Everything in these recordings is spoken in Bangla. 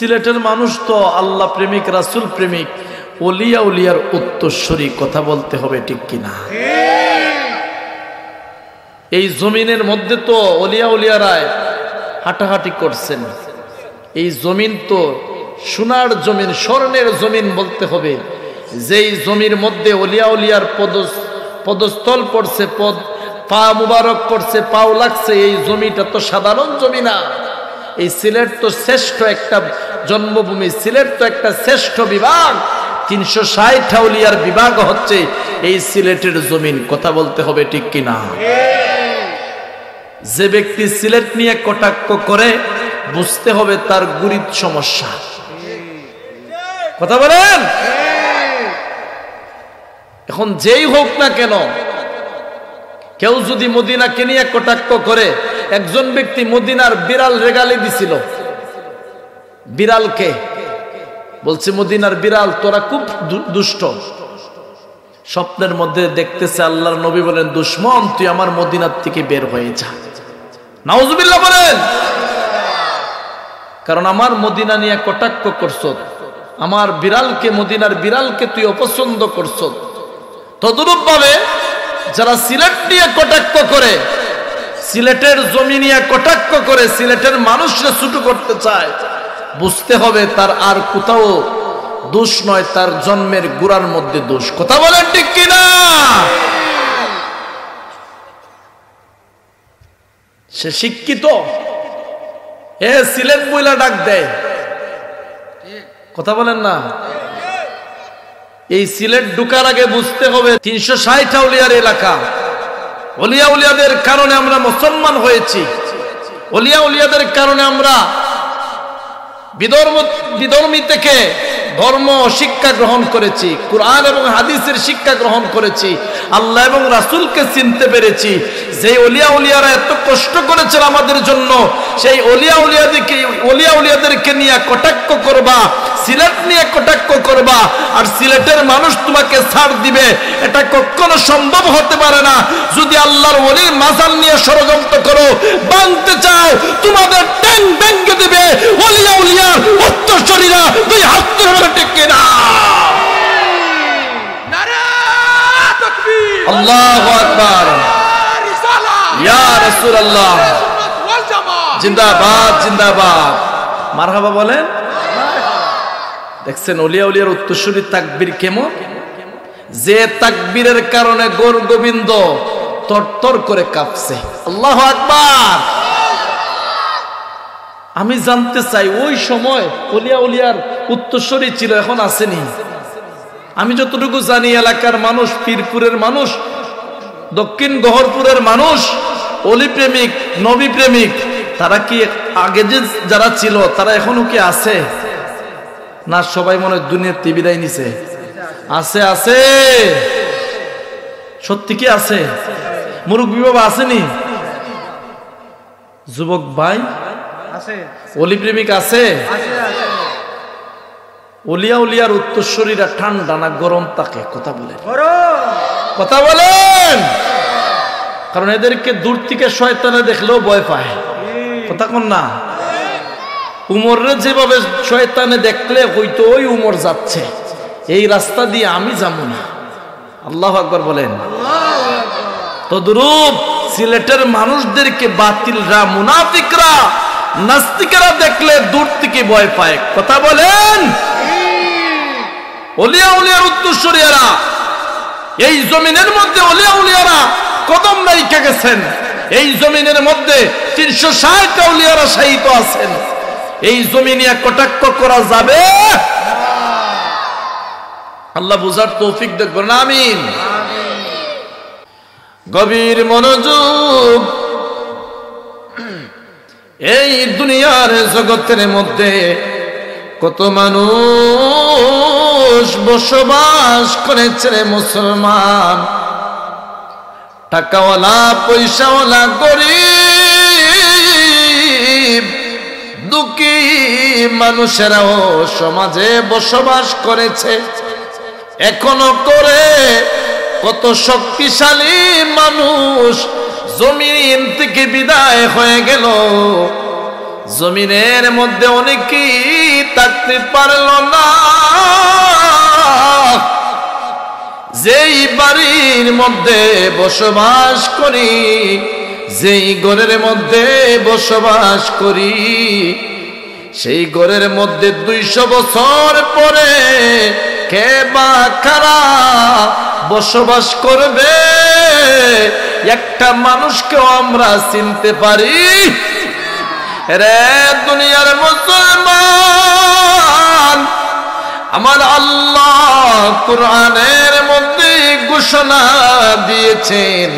সিলেটের মানুষ তো আল্লাহ প্রেমিক, রাসূল প্রেমিক, ওলিয়া উলিয়ার উত্তরসূরি, কথা বলতে হবে ঠিক কিনা? এই জমিনের মধ্যে তো ওলিয়া উলিয়ারায় হাঁটাহাঁটি করছেন। এই জমিন তো সোনার জমিন, স্বর্ণের জমিন বলতে হবে। যেই জমির মধ্যে ওলিয়া উলিয়ার পদস্থল পড়ছে, পা মুবারক পড়ছে, পাও লাগছে, এই জমিটা তো সাধারণ জমি না। এই সিলেট তো শ্রেষ্ঠ একটা জন্মভূমি, সিলেট তো একটা শ্রেষ্ঠ বিভাগ। 360 আউলিয়ার বিভাগ হচ্ছে এই সিলেটের জমিন, কথা বলতে হবে ঠিক কিনা? যে ব্যক্তি সিলেট নিয়ে কটাক্ষ করে বুঝতে হবে তার গুরিত সমস্যা, কথা বলেন। এখন যেই হোক না কেন, কেউ যদি মদিনাকে নিয়ে কটাক্ষ করে, একজন ব্যক্তি মদিনার বিড়াল রেগালি দিছিল, বিড়ালকে বলছে মদিনার বিড়াল তোরা খুব দুষ্ট। স্বপ্নের মধ্যে দেখতেছে আল্লাহর নবী বলেন, দুশ্মন তুই আমার মদিনার থেকে বের হয়ে যা। নাউজুবিল্লাহ বলেন। কারণ আমার মদিনা নিয়ে কটাক্ষ করছ, আমার বিড়ালকে, মদিনার বিড়ালকে তুই অপছন্দ করছ। তদরূপ ভাবে যারা সিলেট নিয়ে কটাক্ষ করে, সিলেটের জমি নিয়ে কটাক্ষ করে, সিলেটের মানুষরা ছোট করতে চায়, বুঝতে হবে তার আর কোথাও দোষ নয়, তার জন্মের গোড়ার মধ্যে দোষ, কথা বলেন ঠিক কিনা? সে শিক্ষিত, এ সিলেট বইলা ডাক দেয়, কথা বলেন না? এই সিলেট ঢুকার আগে বুঝতে হবে 360 আউলিয়ার এলাকা। ওলিয়া উলিয়াদের কারণে আমরা মুসলমান হয়েছি, ওলিয়া উলিয়াদের কারণে আমরা বিধর্মী থেকে ধর্ম শিক্ষা গ্রহণ করেছি, কুরআন এবং হাদিসের শিক্ষা গ্রহণ করেছি, আল্লাহ এবং রাসূলকে চিনতে পেরেছি। যে ওলিয়া উলিয়ারা এত কষ্ট করেছেন আমাদের জন্য, সেই ওলিয়া উলিয়াদেরকে নিয়ে কটাক্ষ করবা, সিলেট নিয়ে কটাক্ষ করবা, আর সিলেটের মানুষ তোমাকে ছাড় দিবে, এটা কখনো সম্ভব হতে পারে না। যদি আল্লাহর ওলির মাজার নিয়ে ষড়যন্ত্র করো, বাঁধতে চাও, তোমাদের ট্যাং ভেঙে দিবে ওলিয়া উলিয়ার উত্তরসূরিরা। দুই হাত ধরে টেকে না, নারে তাকবীর, আল্লাহু আকবার, ইয়া রাসূলুল্লাহ, জিন্দাবাদ জিন্দাবাদ, মারহাবা বলেন। দেখছেন ওলিয়া উলিয়ার উত্তরসূরি তাকবীর কেমন? যে তাকবীরের কারণে গৌর গোবিন্দ তরতর করে কাঁপছে। আল্লাহু আকবার। আমি জানতে চাই ওই সময় ওলিয়া উলিয়ার উত্তরসূরি ছিল, এখন আসেনি? আমি যতটুকু জানি এলাকার মানুষ, পীরপুরের মানুষ, দক্ষিণ গহরপুরের মানুষ, অলি প্রেমিক, নবী প্রেমিক, তারা কি আগে যে যারা ছিল তারা এখনো কি আছে? না সবাই মনে হয় দুনিয়াতে বিদায় নিছে? আছে আছে, সত্যি কি আছে? মুরব্বী বাবা আসেনি? যুবক ভাই আছে, অলি প্রেমিক আছে? ওলিয়া উলিয়ার উত্তরসূরিরা ঠান্ডা না গরম থাকে? কথা বলেন, কথা বলেন। কারণ এদেরকে দূর থেকে শয়তানে দেখলেও ভয় পায়, কথা কোন না? উমরের যেভাবে শয়তানে দেখলে হয়তো ওই উমর যাচ্ছে, এই রাস্তা দিয়ে আমি যাবো না। আল্লাহু আকবার বলেন। তদ্রূপ সিলেটের মানুষদেরকে বাতিলরা, মুনাফিকরা, নাস্তিকেরা দেখলে দূর থেকে ভয় পায়, কথা বলেন। ওলিয়া উলিয়ার উত্তরসূরিরা এই জমিনের মধ্যে, ওলিয়া উলিয়ারা কদম রাইখা গেছেন, এই জমিনের মধ্যে 360 আউলিয়ারা শায়িত আছেন। এই জমিনে কটাক্ষ করা যাবে? আল্লাহ বুঝার তৌফিক দেন, আমিন। গভীর মনোযোগ। এই দুনিয়ার জগতের মধ্যে কত মানুষ বসবাস করেছে রে মুসলমান, টাকাওয়ালা, পয়সাওয়ালা, গরিব, দুঃখী মানুষেরাও সমাজে বসবাস করেছে, এখনো করে। কত শক্তিশালী মানুষ জমিন থেকে বিদায় হয়ে গেল। জমিনের মধ্যে অনেকেই থাকতে পারল না। যেই বাড়ির মধ্যে বসবাস করি, যেই ঘরের মধ্যে বসবাস করি, সেই ঘরের মধ্যে 200 বছর পরে কে বা কারা বসবাস করবে, একটা মানুষকেও আমরা চিনতে পারি। রে দুনিয়ার মুসলমান, আমার আল্লাহ কুরআনের মধ্যে ঘোষণা দিয়েছেন,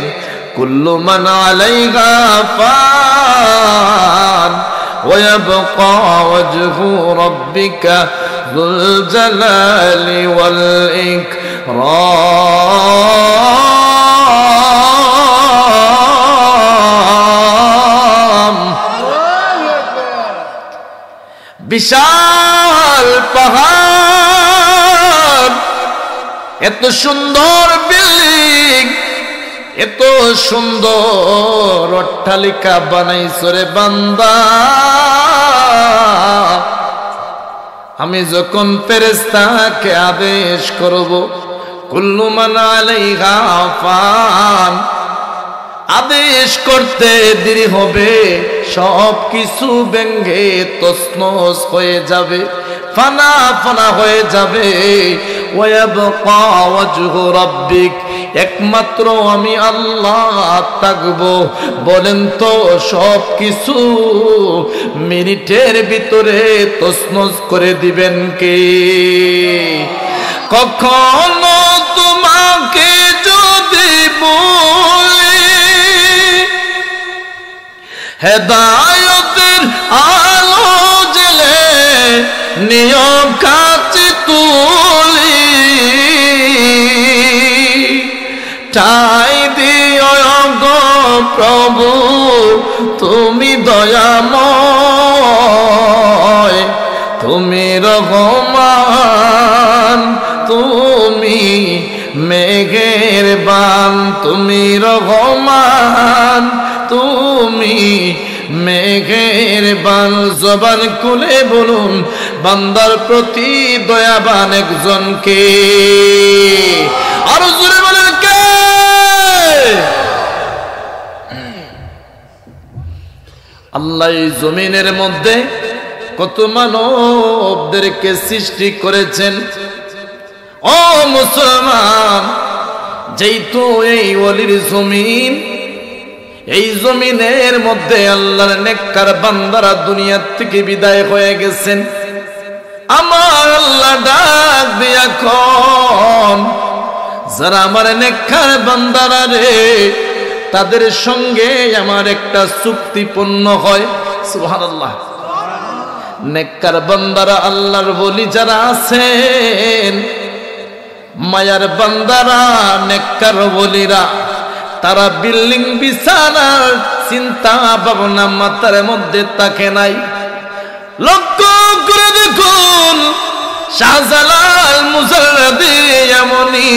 কুল্লু মান আলাইহা ফান ওয়া ইয়াবকা ওয়াজহু রাব্বিকা যুল জালালি ওয়াল ইকরাম। বিশাল পাহাড়, এত সুন্দর বিল্ডিং, এত সুন্দর অট্টালিকা বানাইছো রে বান্দা। আমি যখন ফেরেশতাকে আদেশ করব, কুল্লু মান আলাইহা ফান, আদেশ করতে দেরি হবে, সব কিছু ভেঙে তছনছ হয়ে যাবে, ফানা ফানা হয়ে যাবে। ওয়া ইয়াবকা ওয়াজহু রাব্বিক, একমাত্র আমি আল্লাহ থাকব। বলেন তো সব কিছু মিনিটের ভিতরে তছনছ করে দিবেন কে? কখনো তোমাকে যদি বলি হেদায়েতের আলো জ্বেলে নিয়ম কাছে তুলি, ঠাই দিও গো প্রভু তুমি দয়াময়, তুমি রহমান, তুমি মেহেরবান, তুমি রহমান, তুমি মেহেরবান। জবান খুলে বলুন বান্দার প্রতি দয়াবান একজনকে। আরো জোরে বলেন কে? আল্লাহ এই জমিনের মধ্যে কত মানবদেরকে সৃষ্টি করেছেন। ও মুসলমান, যেহেতু এই ওলির জমিন, এই জমিনের মধ্যে আল্লাহর নেককার বান্দারা দুনিয়ার থেকে বিদায় হয়ে গেছেন, আমার আল্লাহ ডাক দিয়া কন, যারা আমার নেককার বান্দারা রে, তাদের সঙ্গে আমার একটা চুক্তিপূর্ণ হয়। সুবহানাল্লাহ। নেককার বান্দারা, আল্লাহর ওলি যারা আছেন, মায়ার বান্দারা, নেককার ওলিরা, তারা বিল্ডিং বিছানার চিন্তা ভাবনা মাথার মধ্যে থাকে নাই। লক্ষ্য করে দেখুন, শাহজালাল মুজাররদি এমনি,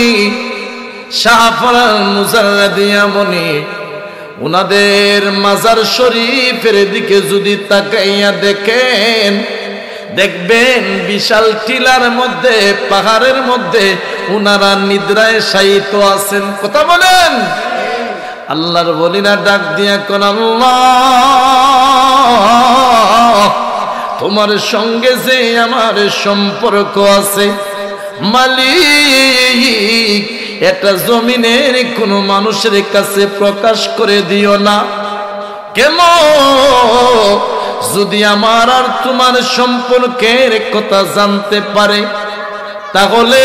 শাহফরাল মুজাররদি এমনি, উনাদের মাজার শরীফের দিকে যদি তাকাইয়া দেখেন, দেখবেন বিশাল টিলার মধ্যে, পাহাড়ের মধ্যে উনারা নিদ্রায় শায়িত আছেন। কথা বলেন। আল্লাহর ওলিরা ডাক দিয়া কোন, আল্লাহ তোমার সঙ্গে যে আমার সম্পর্ক আছে মালিক, এটা জমিনের কোন মানুষের কাছে প্রকাশ করে দিও না। কেন? যদি আমার আর তোমার সম্পর্কের কথা জানতে পারে, তাহলে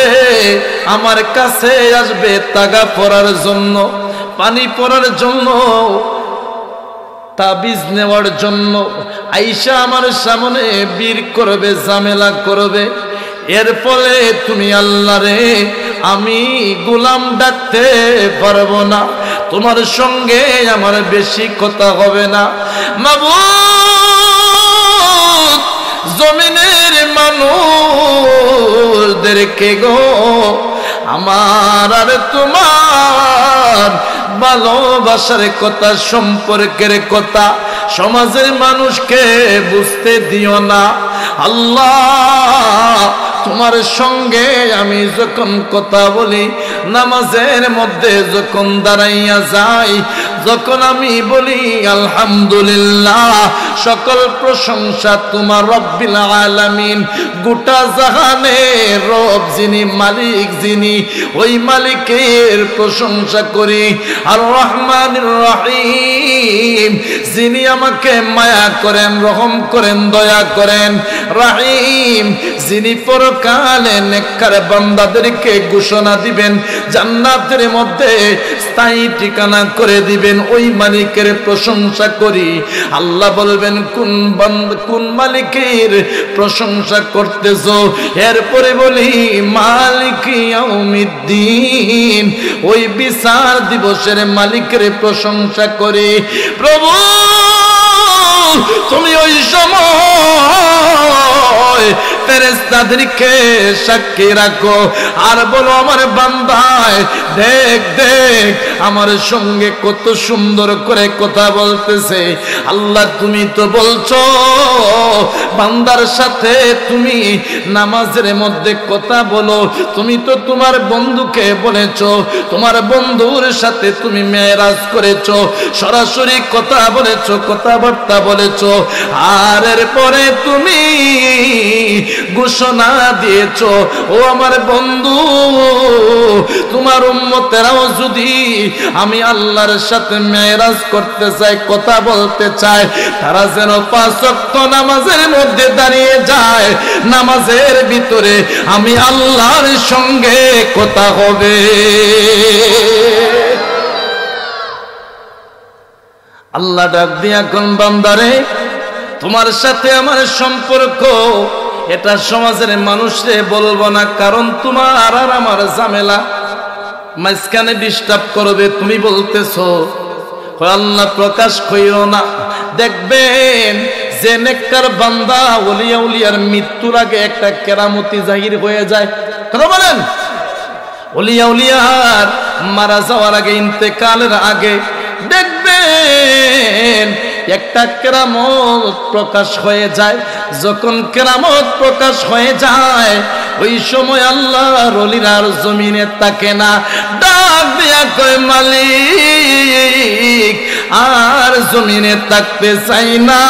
আমার কাছে আসবে তাগা পড়ার জন্য, পানি পড়ার জন্য, তাবিজ নেওয়ার জন্য। আইসা আমার সামনে বীর করবে, ঝামেলা করবে। এর ফলে তুমি আল্লাহরে আমি গোলাম ডাকতে পারবো না, তোমার সঙ্গে আমার বেশি কথা হবে না। মাবুদ, জমিনের মানুষদেরকে গো আমার আর তোমার ভালোবাসার কথা, সম্পর্কের কথা সমাজের মানুষকে বুঝতে দিও না। আল্লাহ তোমার সঙ্গে আমি যখন কথা বলি, নামাজের মধ্যে যখন দাঁড়াইয়া যাই, যখন আমি বলি আলহামদুলিল্লাহ, সকল প্রশংসা তোমার রব্বিল আলামিন, গোটা জাহানের রব যিনি, মালিক যিনি, ওই মালিকের প্রশংসা করি। আর রহমানির রহিম যিনি আমাকে মায়া করেন, রহম করেন, দয়া করেন। রহিম যিনি পরকালে নেককার বান্দাদেরকে ঘোষণা দিবেন, জান্নাতের মধ্যে স্থায়ী ঠিকানা করে দিবেন, ওই মালিকের প্রশংসা করি। আল্লাহ বলবেন কোন মালিকের প্রশংসা করতেছো? এরপরে বলি মালিক ইয়াউমিদ্দিন, ওই বিচার দিবসের মালিকের প্রশংসা করি। প্রভু তুমি ওই সময় ফেরেশতাদেরকে সাক্ষী রাখো আর বলো আমার বান্দায় দেখ দেখ আমার সঙ্গে কত সুন্দর করে কথা বলতেছে। আল্লাহ তুমি তো বলছো বান্দার সাথে তুমি নামাজের মধ্যে কথা বলো, তুমি তো তোমার বন্ধুকে বলেছো, তোমার বন্ধুর সাথে তুমি মেরাজ করেছো, সরাসরি কথা বলেছো, কথাবার্তা বলেছো। আর এরপরে তুমি ঘোষণা দিয়েছো, ও আমার বন্ধু তোমার উম্মতেরাও যদি আমি আল্লাহর সাথে মেরাজ করতে চাই, কথা বলতে চায়, তারা যেন 5 ওয়াক্ত নামাজের মধ্যে দাঁড়িয়ে যায়, নামাজের ভিতরে আমি আল্লাহর সঙ্গে কথা হবে। আল্লাহ ডাক দিয়া কোন বান্দারে তোমার সাথে আমার সম্পর্ক এটা সমাজের মানুষরে বলবো না, কারণ তোমার আর আমার ঝামেলা, মাঝখানে ডিস্টার্ব করবে। তুমি বলতেছো আল্লাহ প্রকাশ কইও না। দেখবেন যে নেককার বান্দা ওলিয়া উলিয়ার মৃত্যুর আগে একটা কেরামতি জাহির হয়ে যায়। কথা বলেন, ওলিয়া উলিয়ার মারা যাওয়ার আগে, ইন্তেকালের আগে দেখবেন একটা কেরামত প্রকাশ হয়ে যায়। যখন কেরামত প্রকাশ হয়ে যায় ওই সময় আল্লাহর ওলিরা আর জমিনে থাকে না, ডাক দিয়া কয় মালিক আর জমিনে থাকতে চাই না,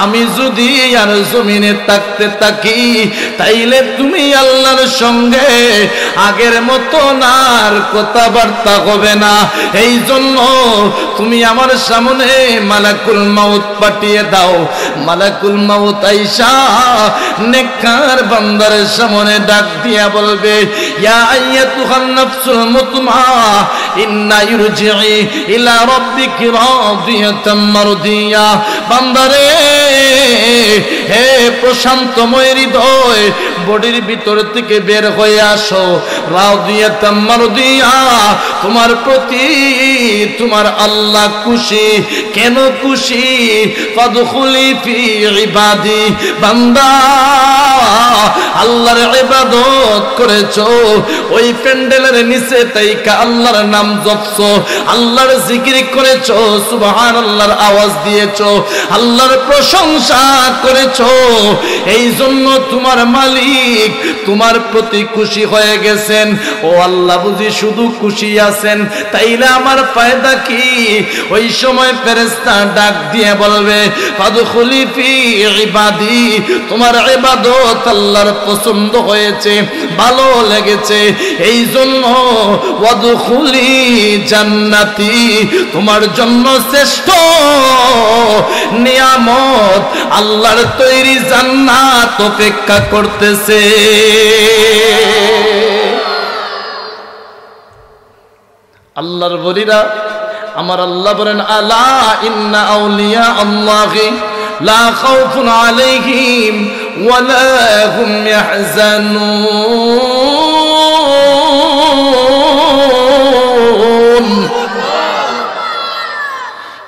আমি যদি আর জমিনে থাকতে থাকি তাইলে তুমি আল্লাহর সঙ্গে আগের মতো আর কথাবার্তা হবে না। এই জন্য তুমি আমার সামনে মালাকুল মাউত পাঠিয়ে দাও। মালাকুল মাউত আইসা নেককার বান্দার সামনে ডাক দিয়া বলবে, ইয়া আইয়াতুহান নাফসুল মুতমাইন্না ইরজিই ইলা রাব্বিকি রাদিয়াতাম মারদিয়া। বান্দারে হে প্রশান্তময় হৃদয়, বডির ভিতর থেকে বের হয়ে আসো। রাদিয়াতাম মারদিয়া, তোমার প্রতি তোমার আল্লাহ খুশি। কেন খুশি? ফাদখুলি ফি ইবাদি। বান্দা আল্লাহর ইবাদত করেছো, ওই প্যান্ডেলের নিচে তাইকা আল্লাহর নাম জপছো, আল্লাহর জিকির করেছো, সুবহানাল্লাহর আওয়াজ দিয়েছো, আল্লাহর প্রশংসা করেছো। এই জন্য তোমার মালিক তোমার প্রতি খুশি হয়ে গেছেন। ও আল্লাহ বুঝি শুধু খুশি আছেন, তাইলে আমার ফায়দা কি? ওই সময় ফেরেশতা ডাক দিয়ে বলবে, ফাদখুলি ফি ইবাদি, তোমার ইবাদত আল্লাহর পছন্দ হয়েছে, ভালো লেগেছে, এই জন্য ওয়াদখুলি জান্নাতি, তোমার জন্য শ্রেষ্ঠ নিয়ামত আল্লাহর তৈরি জান্নাত অপেক্ষা করতেছে। আল্লাহর ওলিরা, আমার আল্লাহ বলেন, আলা ইন্না আউলিয়া আল্লাহি লা খাউফুন আলাইহিম ওয়া লা হুম ইয়াহজানুন।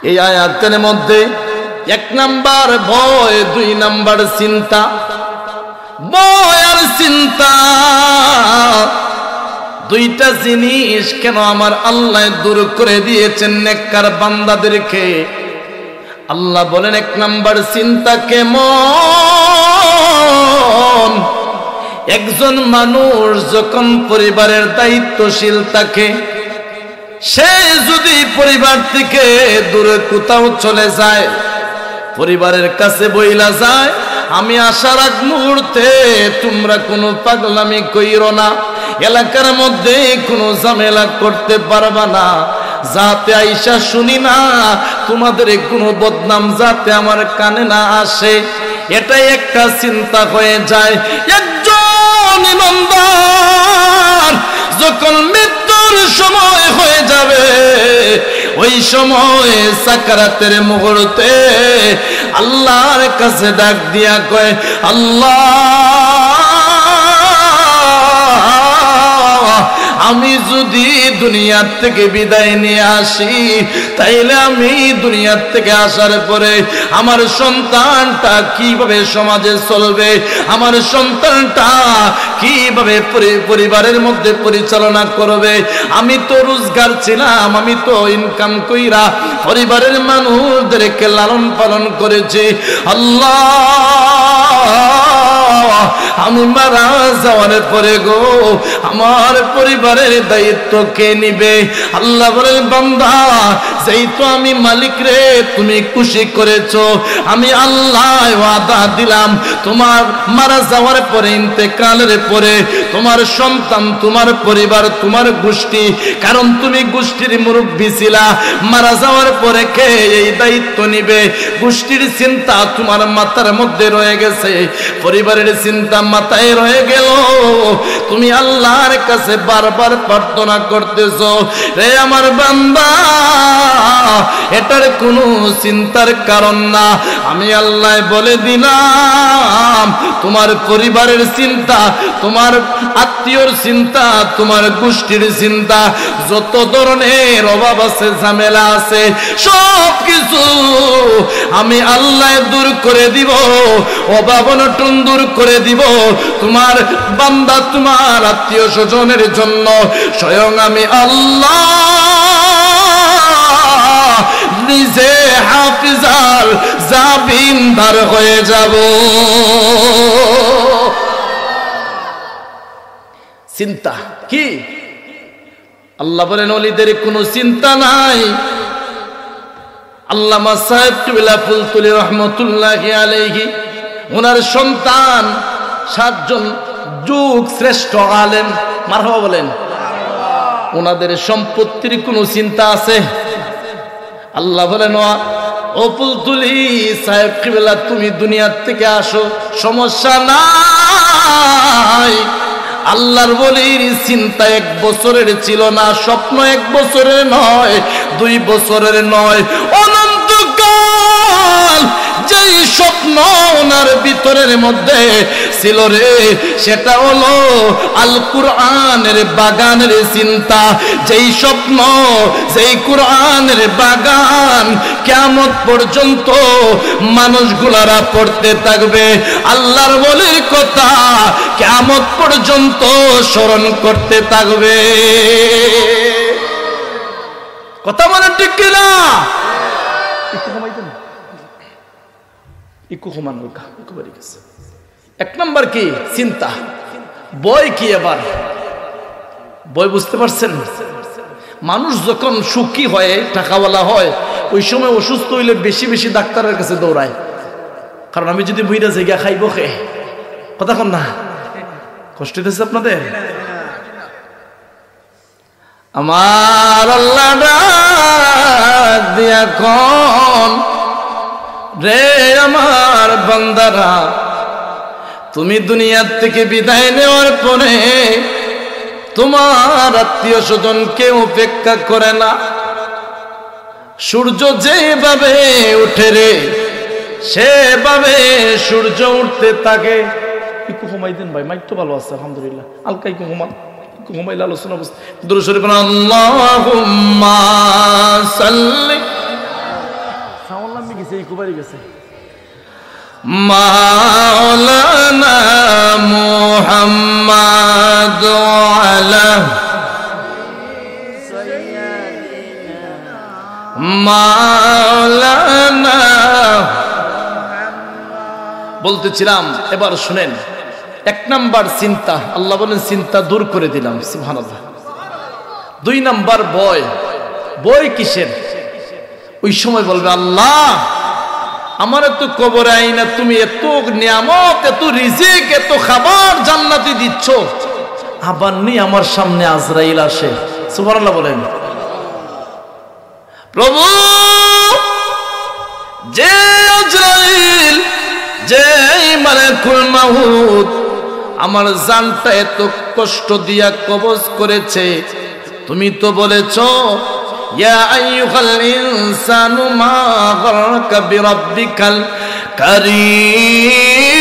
এই আয়াতের মধ্যে 1 নাম্বার ভয়, 2 নাম্বার চিন্তা। ভয় আর চিন্তা দুইটা জিনিস কেন আমার আল্লাহ দূর করে দিয়েছেন নেককার বান্দাদেরকে? আল্লাহ বলেন, এক নাম্বার চিন্তা কেমন? একজন মানুষ যখন পরিবারের দায়িত্বশীল থাকে, সে যদি পরিবার থেকে দূরে কোথাও চলে যায়, পরিবারের কাছে বইলা যায়, আমি আসার আগ মুহূর্তে তোমরা কোনো পাগলামি কইরো না, এলাকার মধ্যে কোনো ঝামেলা করতে পারবা না, যাতে আইসা শুনি না তোমাদের কোনো বদনাম যাতে আমার কানে না আসে। এটাই একটা চিন্তা হয়ে যায়। একজন ইমানদার যখন মৃত্যুর সময় হয়ে যাবে, ওই সময় সাকারাতের মুহূর্তে আল্লাহর কাছে ডাক দিয়া কয়, আল্লাহ, আমি যদি দুনিয়ার থেকে বিদায় নিয়ে আসি, তাইলে আমি দুনিয়ার থেকে আসার পরে আমার সন্তানটা কিভাবে সমাজে চলবে, আমার সন্তানটা কিভাবে পরিবারের মধ্যে পরিচালনা করবে? আমি তো রোজগার ছিলাম, আমি তো ইনকাম কইরা পরিবারের মানুষদেরকে লালন পালন করেছি। আল্লাহ, আমি মারা যাওয়ার পরে গো আমার পরিবারের দায়িত্ব কে নিবে? আল্লাহ বলেন, বান্দা, যেই তো আমি মালিক রে তুমি খুশি করেছো, আমি আল্লাহ ওয়াদা দিলাম তোমার মারা যাওয়ার পরে, ইন্তেকালের পরে তোমার সন্তান, তোমার পরিবার, তোমার গোষ্ঠী, কারণ তুমি গোষ্ঠীর মুরব্বী ছিলা, মারা যাওয়ার পরে কে এই দায়িত্ব নিবে? গোষ্ঠীর চিন্তা তোমার মাথার মধ্যে রয়ে গেছে, পরিবারের চিন্তা মাথায় রয়ে গেল, তুমি আল্লাহর কাছে বারবার প্রার্থনা করতেছো, রে আমার বান্দা, এটার কোনো চিন্তার কারণ না। আমি আল্লাহ বলে দিলাম, তোমার পরিবারের চিন্তা, তোমার আত্মীয়র চিন্তা, তোমার গোষ্ঠীর চিন্তা, যত ধরনের অভাব আছে, ঝামেলা আছে, সব কিছু আমি আল্লাহ দূর করে দিব, অভাব অনটন দূর করে দিব। তোমার বান্দা, তোমার আত্মীয় স্বজনের জন্য স্বয়ং আমি আল্লাহ নিজে হাফিজার জামিনদার হয়ে যাব। চিন্তা কি? আল্লাহ বলেন, ওলিদের কোনো চিন্তা নাই। আল্লামা সাহেব কিবলা ফুলতুলি রহমতুল্লাহি আলাইহি, ওনার সন্তান 7 জন যুগ শ্রেষ্ঠ আলেম, মারহাবা বলেন। ওনাদের সম্পত্তির কোনো চিন্তা আছে? আল্লাহ বলেন, ও ফুলতুলি সাহেব কিবলা, তুমি দুনিয়ার থেকে আসো, সমস্যা নাই। আল্লাহর বলির চিন্তা 1 বছরের ছিল না, স্বপ্ন 1 বছরের নয়, 2 বছরের নয়, অনন্তকাল যেই স্বপ্ন ওনার ভিতরের মধ্যে ছিল রে, সেটা হলো আল কুরআনের বাগানের চিন্তা। যেই স্বপ্ন, যেই কুরআনের বাগান কিয়ামত পর্যন্ত মানুষগুলারা পড়তে থাকবে, আল্লাহর বলির কথা কিয়ামত পর্যন্ত স্মরণ করতে থাকবে। কথা মানে ঠিক কিনা? এক নম্বর কি? চিন্তা। বই কি? এবার বই বুঝতে পারছেন? মানুষ যখন সুখী হয়, টাকাওয়ালা হয়, ওই সময় অসুস্থ হইলে বেশি বেশি ডাক্তারের কাছে দৌড়ায়, কারণ আমি যদি বুইরা জায়গা খাইব খে। কথা কন না? কষ্ট হইতেছে আপনাদের? আমার আল্লাহ ডাক দিয়া কোন, রে আমার বান্দারা, তুমি দুনিয়ার থেকে বিদায় নেওয়ার পরে তোমার আত্মীয় স্বজন কেউ অপেক্ষা করে না। সূর্য যেভাবে উঠে রে, সেভাবে সূর্য উঠতে থাকে। একটু ঘুমাই দেন ভাই, মাইক তো ভালো আছে আলহামদুলিল্লাহ, আলকা একটু ঘুমাইলে আলোচনা বুঝতে। দুরূদ শরীফ আল্লাহুম্মা সাল্লি, সাউন্ড নামে গেছে, এই কুবারি গেছে, মাওলানা মুহাম্মদ আলা মাওলানা। বলতেছিলাম, এবার শুনেন, এক নাম্বার চিন্তা, আল্লাহ বলেন চিন্তা দূর করে দিলাম, সুবহানাল্লাহ। দুই নাম্বার ভয়। ভয় কিসের? ওই সময় বলবে আল্লাহ আমার তো কবরে আইনা তুমি এত নিয়ামত, এত রিজিক, এত খাবার জান্নাতি দিচ্ছ, আবার নিয়ে আমার সামনে আজরাইল আসে। সুবহানাল্লাহ বলেন। প্রভু, যে আজরাইল, যে মালাকুল মাউত আমার জানটা এত কষ্ট দিয়া কবজ করেছে, তুমি তো বলেছো ইয়া আইয়ুহাল ইনসানু মা গাররাকা বিরাব্বিকাল কারীম।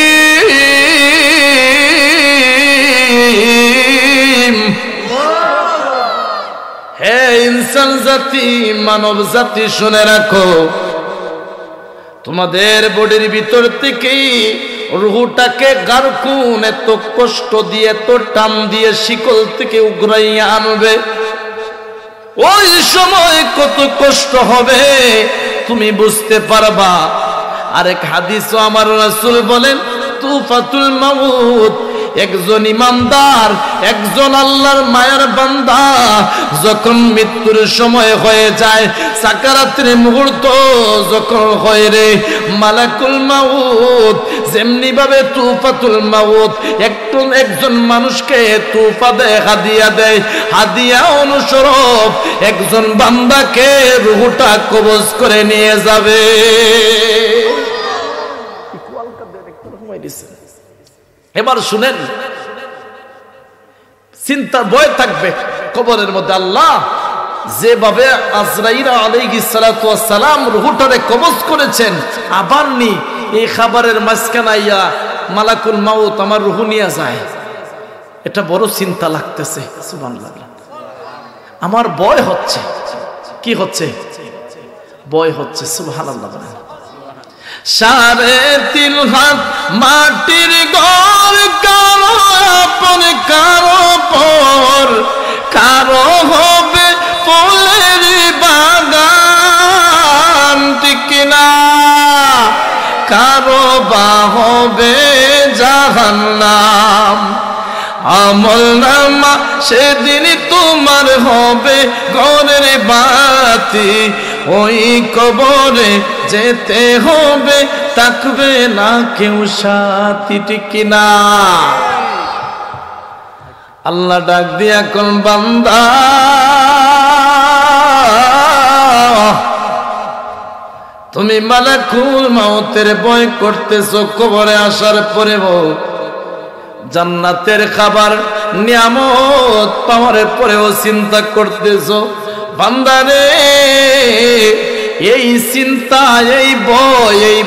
হে ইনসান জাতি, মানব জাতি, শুনে রাখো, তোমাদের বডির ভিতর থেকে রুহটাকে গারকুন এত কষ্ট দিয়ে, এত টান দিয়ে শিকল থেকে উগরাইয়া আনবে, ওই সময় কত কষ্ট হবে তুমি বুঝতে পারবা। আরেক হাদিসও আমার রাসূল বলেন, তুফাতুল মাউত, একজন ইমানদার, একজন আল্লাহর মায়ের বান্দা যখন মৃত্যুর সময় হয়ে যায়, সাকারাতের মুহূর্ত যখন হয় রে, মালাকুল মাউত যেমনি ভাবে তুফাতুল মাউত একজন মানুষকে তুফা দেয়, হাদিয়া দেয়, হাদিয়া অনুস্বরূপ একজন বান্দাকে রূহটা কবজ করে নিয়ে যাবে। এবার শুনেন, চিন্তার ভয় থাকবে কবরের মধ্যে। আল্লাহ যেভাবে আজরাইল আলাইহিস সালাতু ওয়াস সালাম রূহটারে কবজ করেছেন, আবার নি এই খাবারের মাঝখানে আইয়া মালাকুল মাউত আমার রূহ নিয়ে যায়, এটা বড় চিন্তা লাগতেছে। সুবহানাল্লাহ। আমার ভয় হচ্ছে। কি হচ্ছে? ভয় হচ্ছে। সুবহানাল্লাহ। সাড়ে 3 হাত মাটির ঘর, কারো আপন কারো পর, কারো হবে ফুলের বাগান, ঠিক না? কারো বা হবে জাহান্নাম। আমলনামা সেদিন তোমার হবে ঘরের বাতি, ওই কবরে যেতে হবে, থাকবে না কেউ সাথী, ঠিক না? আল্লাহ ডাক দিয়া কোন বান্দা, তুমি মালাকুল মাউতের ভয় করতেছো, কবরে আসার পরে জান্নাতের খাবার নিয়ামত পাওয়ার পরেও চিন্তা করতেছো। বান্দারে, এই চিন্তা, এই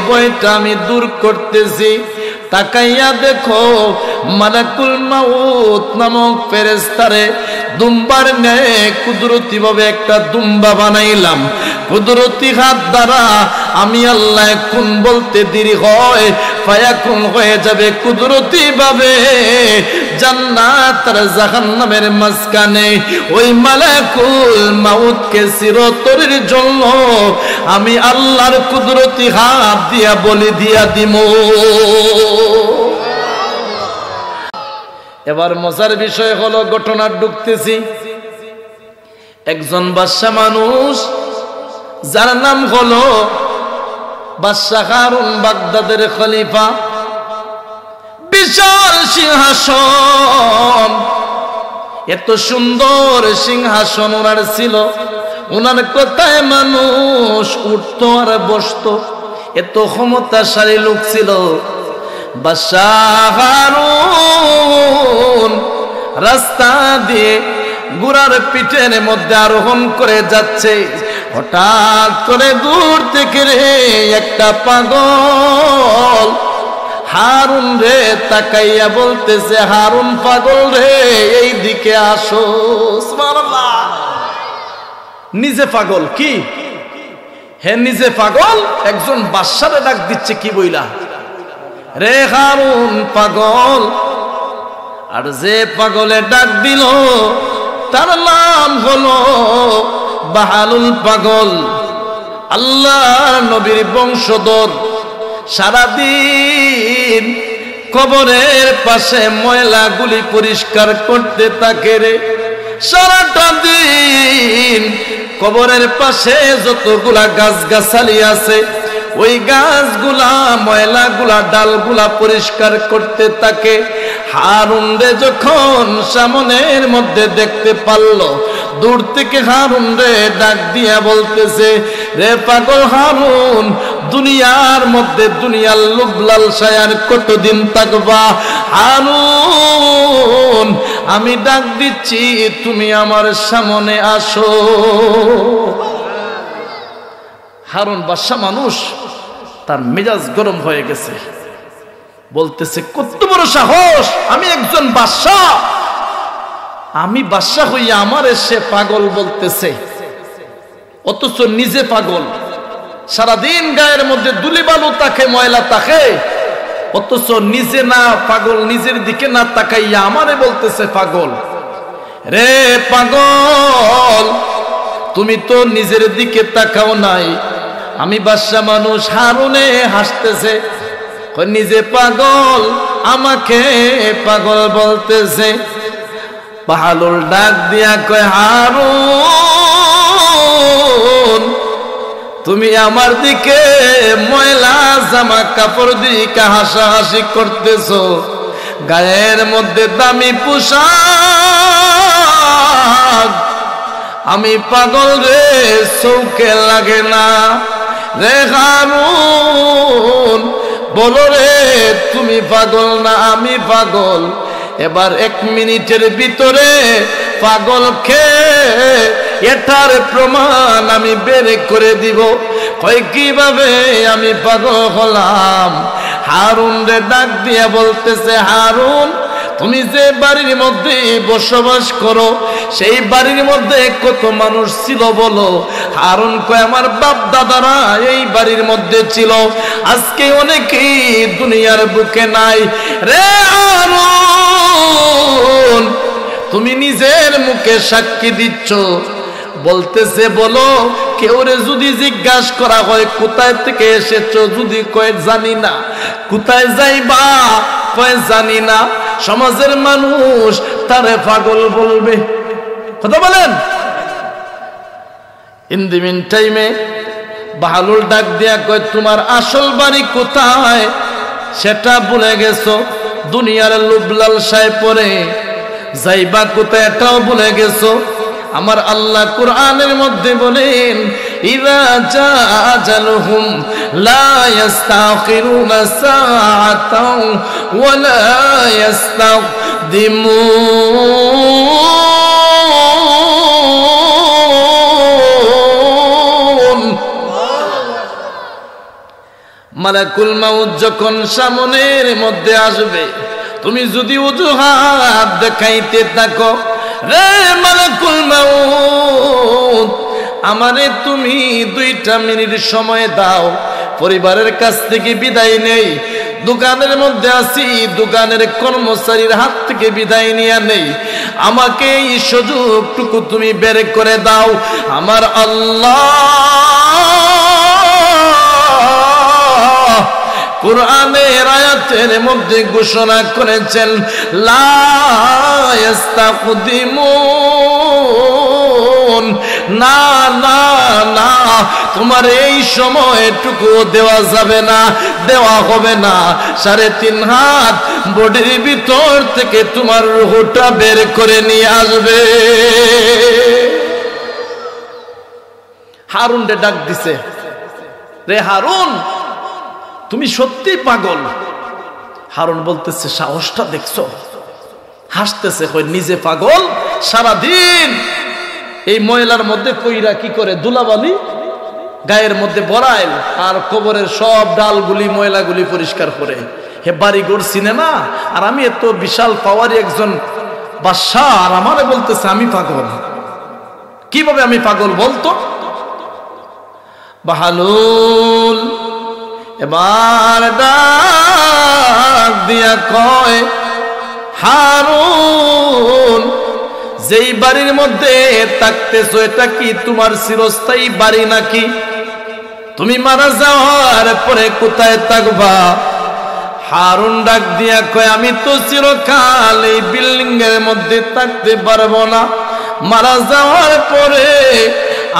ভয়টা আমি দূর করতেছি। তাকাইয়া দেখো, মালাকুল মাউত নামক ফেরেশতারে দুম্বার ন্যায় কুদরতি ভাবে একটা দুম্বা বানাইলাম। কুদরতি হাত দ্বারা আমি আল্লাহ কোন বলতে দেরি হয়, ফায়াকুন হয়ে যাবে কুদরতি ভাবে জান্নাত আর জাহান্নামের মাঝখানে ওই মালাকুল মাউতকে চিরতরের জন্য আমি আল্লাহর কুদরতি হাত দিয়া বলি দিয়া দিমু। এবার মজার বিষয় হলো, ঘটনা ঢুকতেছি। একজন বাদশা মানুষ, যার নাম হলো বাদশা হারুন, বাগদাদের খলিফা। বিশাল সিংহাসন, এত সুন্দর সিংহাসন ওনার ছিল, ওনার কথায় মানুষ উঠত আর বসত, এত ক্ষমতাশালী লোক ছিল। বাদশা হারুন রাস্তা দিয়ে ঘোড়ার পিঠের মধ্যে আরোহণ করে যাচ্ছে। হঠাৎ করে দূর থেকে রে একটা পাগল হারুন রে তাকাইয়া বলতেছে, হারুন পাগল রে, এই দিকে আসো। সুবহানাল্লাহ। নিজে পাগল কি? হে নিজে পাগল, একজন বাদশারে ডাক দিচ্ছে কি বইলা, রে হারুন পাগল। আর যে পাগলে ডাক দিল তার নাম হলো বাহালুল পাগল। আল্লাহ নবীর বংশধর সারাদিন কবরের পাশে ময়লাগুলি পরিষ্কার করতে থাকে রে। সারাটা দিন কবরের পাশে যতগুলা গাছগাছালি আছে ওই গাছগুলা ময়লাগুলা ডালগুলা পরিষ্কার করতে থাকে। হারুন রে যখন সামনের মধ্যে দেখতে পারলো, দূর থেকে হারুন রে ডাক দিয়া বলতেছে, রে পাগল হারুন, দুনিয়ার মধ্যে দুনিয়ার লোভ লালসায় আর কতদিন থাকবা? হারুন, আমি ডাক দিচ্ছি, তুমি আমার সামনে আসো। হারুন বাদশা মানুষ, তার মেজাজ গরম হয়ে গেছে, বলতেছে কত বড় সাহস, আমি একজন বাদশা, আমি বাদশা হইয়া আমার সে পাগল বলতেছে, অথচ নিজে পাগল। সারাদিন গায়ের মধ্যে দুলি বালু তাকে, ময়লা তাকে, অথচ নিজে না পাগল, নিজের দিকে না তাকাইয়া আমারে বলতেছে পাগল। রে পাগল, তুমি তো নিজের দিকে তাকাও নাই, আমি বাদশা মানুষ। হারুনে হাসতেছে, নিজে পাগল আমাকে পাগল বলতেছে। বাহালুল ডাক দিয়া কয়, হারুন, তুমি আমার দিকে ময়লা জামা কাপড় দিকে হাসাহাসি করতেছো, গায়ের মধ্যে দামি পোশাক, আমি পাগল রে, চৌকে লাগে না রে। হারুন, বলো রে, তুমি পাগল না আমি পাগল? এবার 1 মিনিটের ভিতরে পাগল খেয়ে এটার প্রমাণ আমি বের করে দিব। কয় কিভাবে আমি পাগল হলাম? হারুন রে ডাক দিয়া বলতেছে, হারুন, তুমি যে বাড়ির মধ্যে বসবাস করো সেই বাড়ির মধ্যে কত মানুষ ছিল বলো? হারুন কয়, আমার বাপ দাদারা এই বাড়ির মধ্যে ছিল, আজকে অনেকেই দুনিয়ার বুকে নাই। রে হারুন, তুমি নিজের মুখে সাক্ষী দিচ্ছ, বলতেছে বলো। কেউরে যদি জিজ্ঞাসা করা হয় কোথায় থেকে এসেছো, যদি কয় জানি না, কোথায় যাইবা কয় জানি না, সমাজের মানুষ তারে পাগল বলবে। কথা বলেন। ইন দি মিন টাইমে বাহালুল ডাক দিয়া কয়, তোমার আসল বাড়ি কোথায় সেটা ভুলে গেছো, দুনিয়ার লোভ লালসায় পড়ে যাইবা কোথায় এটাও ভুলে গেছো। আমার আল্লাহ কুরআনের মধ্যে বলেন, ইযা জাআ আজালুহুম লা ইস্তাখিরুনা সাআতাও ওয়া লা ইস্তাকদিমুন। মালাকুল মাউত যখন সামনের মধ্যে আসবে, তুমি যদি অজুহাত দেখাইতে থাকো, রে মালাকুল মাউত, আমারে তুমি 2টা মিনিট সময় দাও, পরিবারের কাছ থেকে বিদায় নেই, দোকানের মধ্যে আছি, দোকানের কর্মচারীর হাত থেকে বিদায় নিয়ে নেই, আমাকে এই সুযোগটুকু তুমি বের করে দাও। আমার আল্লাহ কুরআনের আয়াতের মধ্যে ঘোষণা করেছেন, লা ইস্তাকদিমুন, না না না, তোমার এই সময়টুকু দেওয়া যাবে না, দেওয়া হবে না। 3.5 হাত বডির ভিতর থেকে তোমার রূহটা বের করে নিয়ে আসবে। হারুন রে ডাক দিছে, রে হারুন, তুমি সত্যি পাগল? হারুন বলতেছে, সাহসটা দেখছো? হাসতেছে, কই নিজে পাগল, সারাদিন এই ময়লার মধ্যে কইরা কি করে ধুলাবালি গায়ের মধ্যে বড়াইল, আর কবরের সব ডালগুলি ময়লাগুলি পরিষ্কার করে। হে বাড়িঘর সিনেমা, আর আমি এত বিশাল পাওয়ারি একজন বাদশা, আর আমারে বলতেছে আমি পাগল। কিভাবে আমি পাগল বলতো? বাহালুল এবার ডাক দিয়া কয়, হারুন, যেই বাড়ির মধ্যে থাকতেছো এটা কি তোমার চিরস্থায়ী বাড়ি নাকি? তুমি মারা যাওয়ার পরে কোথায় থাকবা? হারুন ডাক দিয়া কয় আমি তো চিরকাল এই বিল্ডিং এর মধ্যে থাকতে পারবো না, মারা যাওয়ার পরে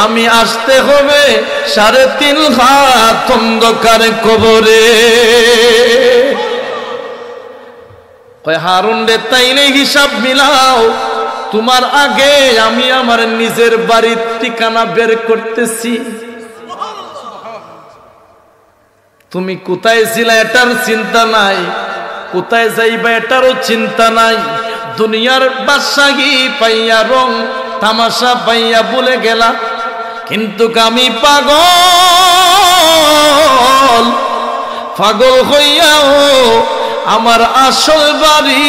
আমি আসতে হবে 3.5 হাত অন্ধকার কবরে। কয় হারুন রে তাইলে হিসাব মিলাও, তোমার আগে আমি আমার নিজের বাড়ির ঠিকানা বের করতেছি। তুমি কোথায় ছিলে এটার চিন্তা নাই, কোথায় যাইবা এটারও চিন্তা নাই। দুনিয়ার বাদশাহী পাইয়া, রং তামাশা পাইয়া বলে গেলা, কিন্তু আমি পাগল, পাগল হইয়াও আমার আসল বাড়ি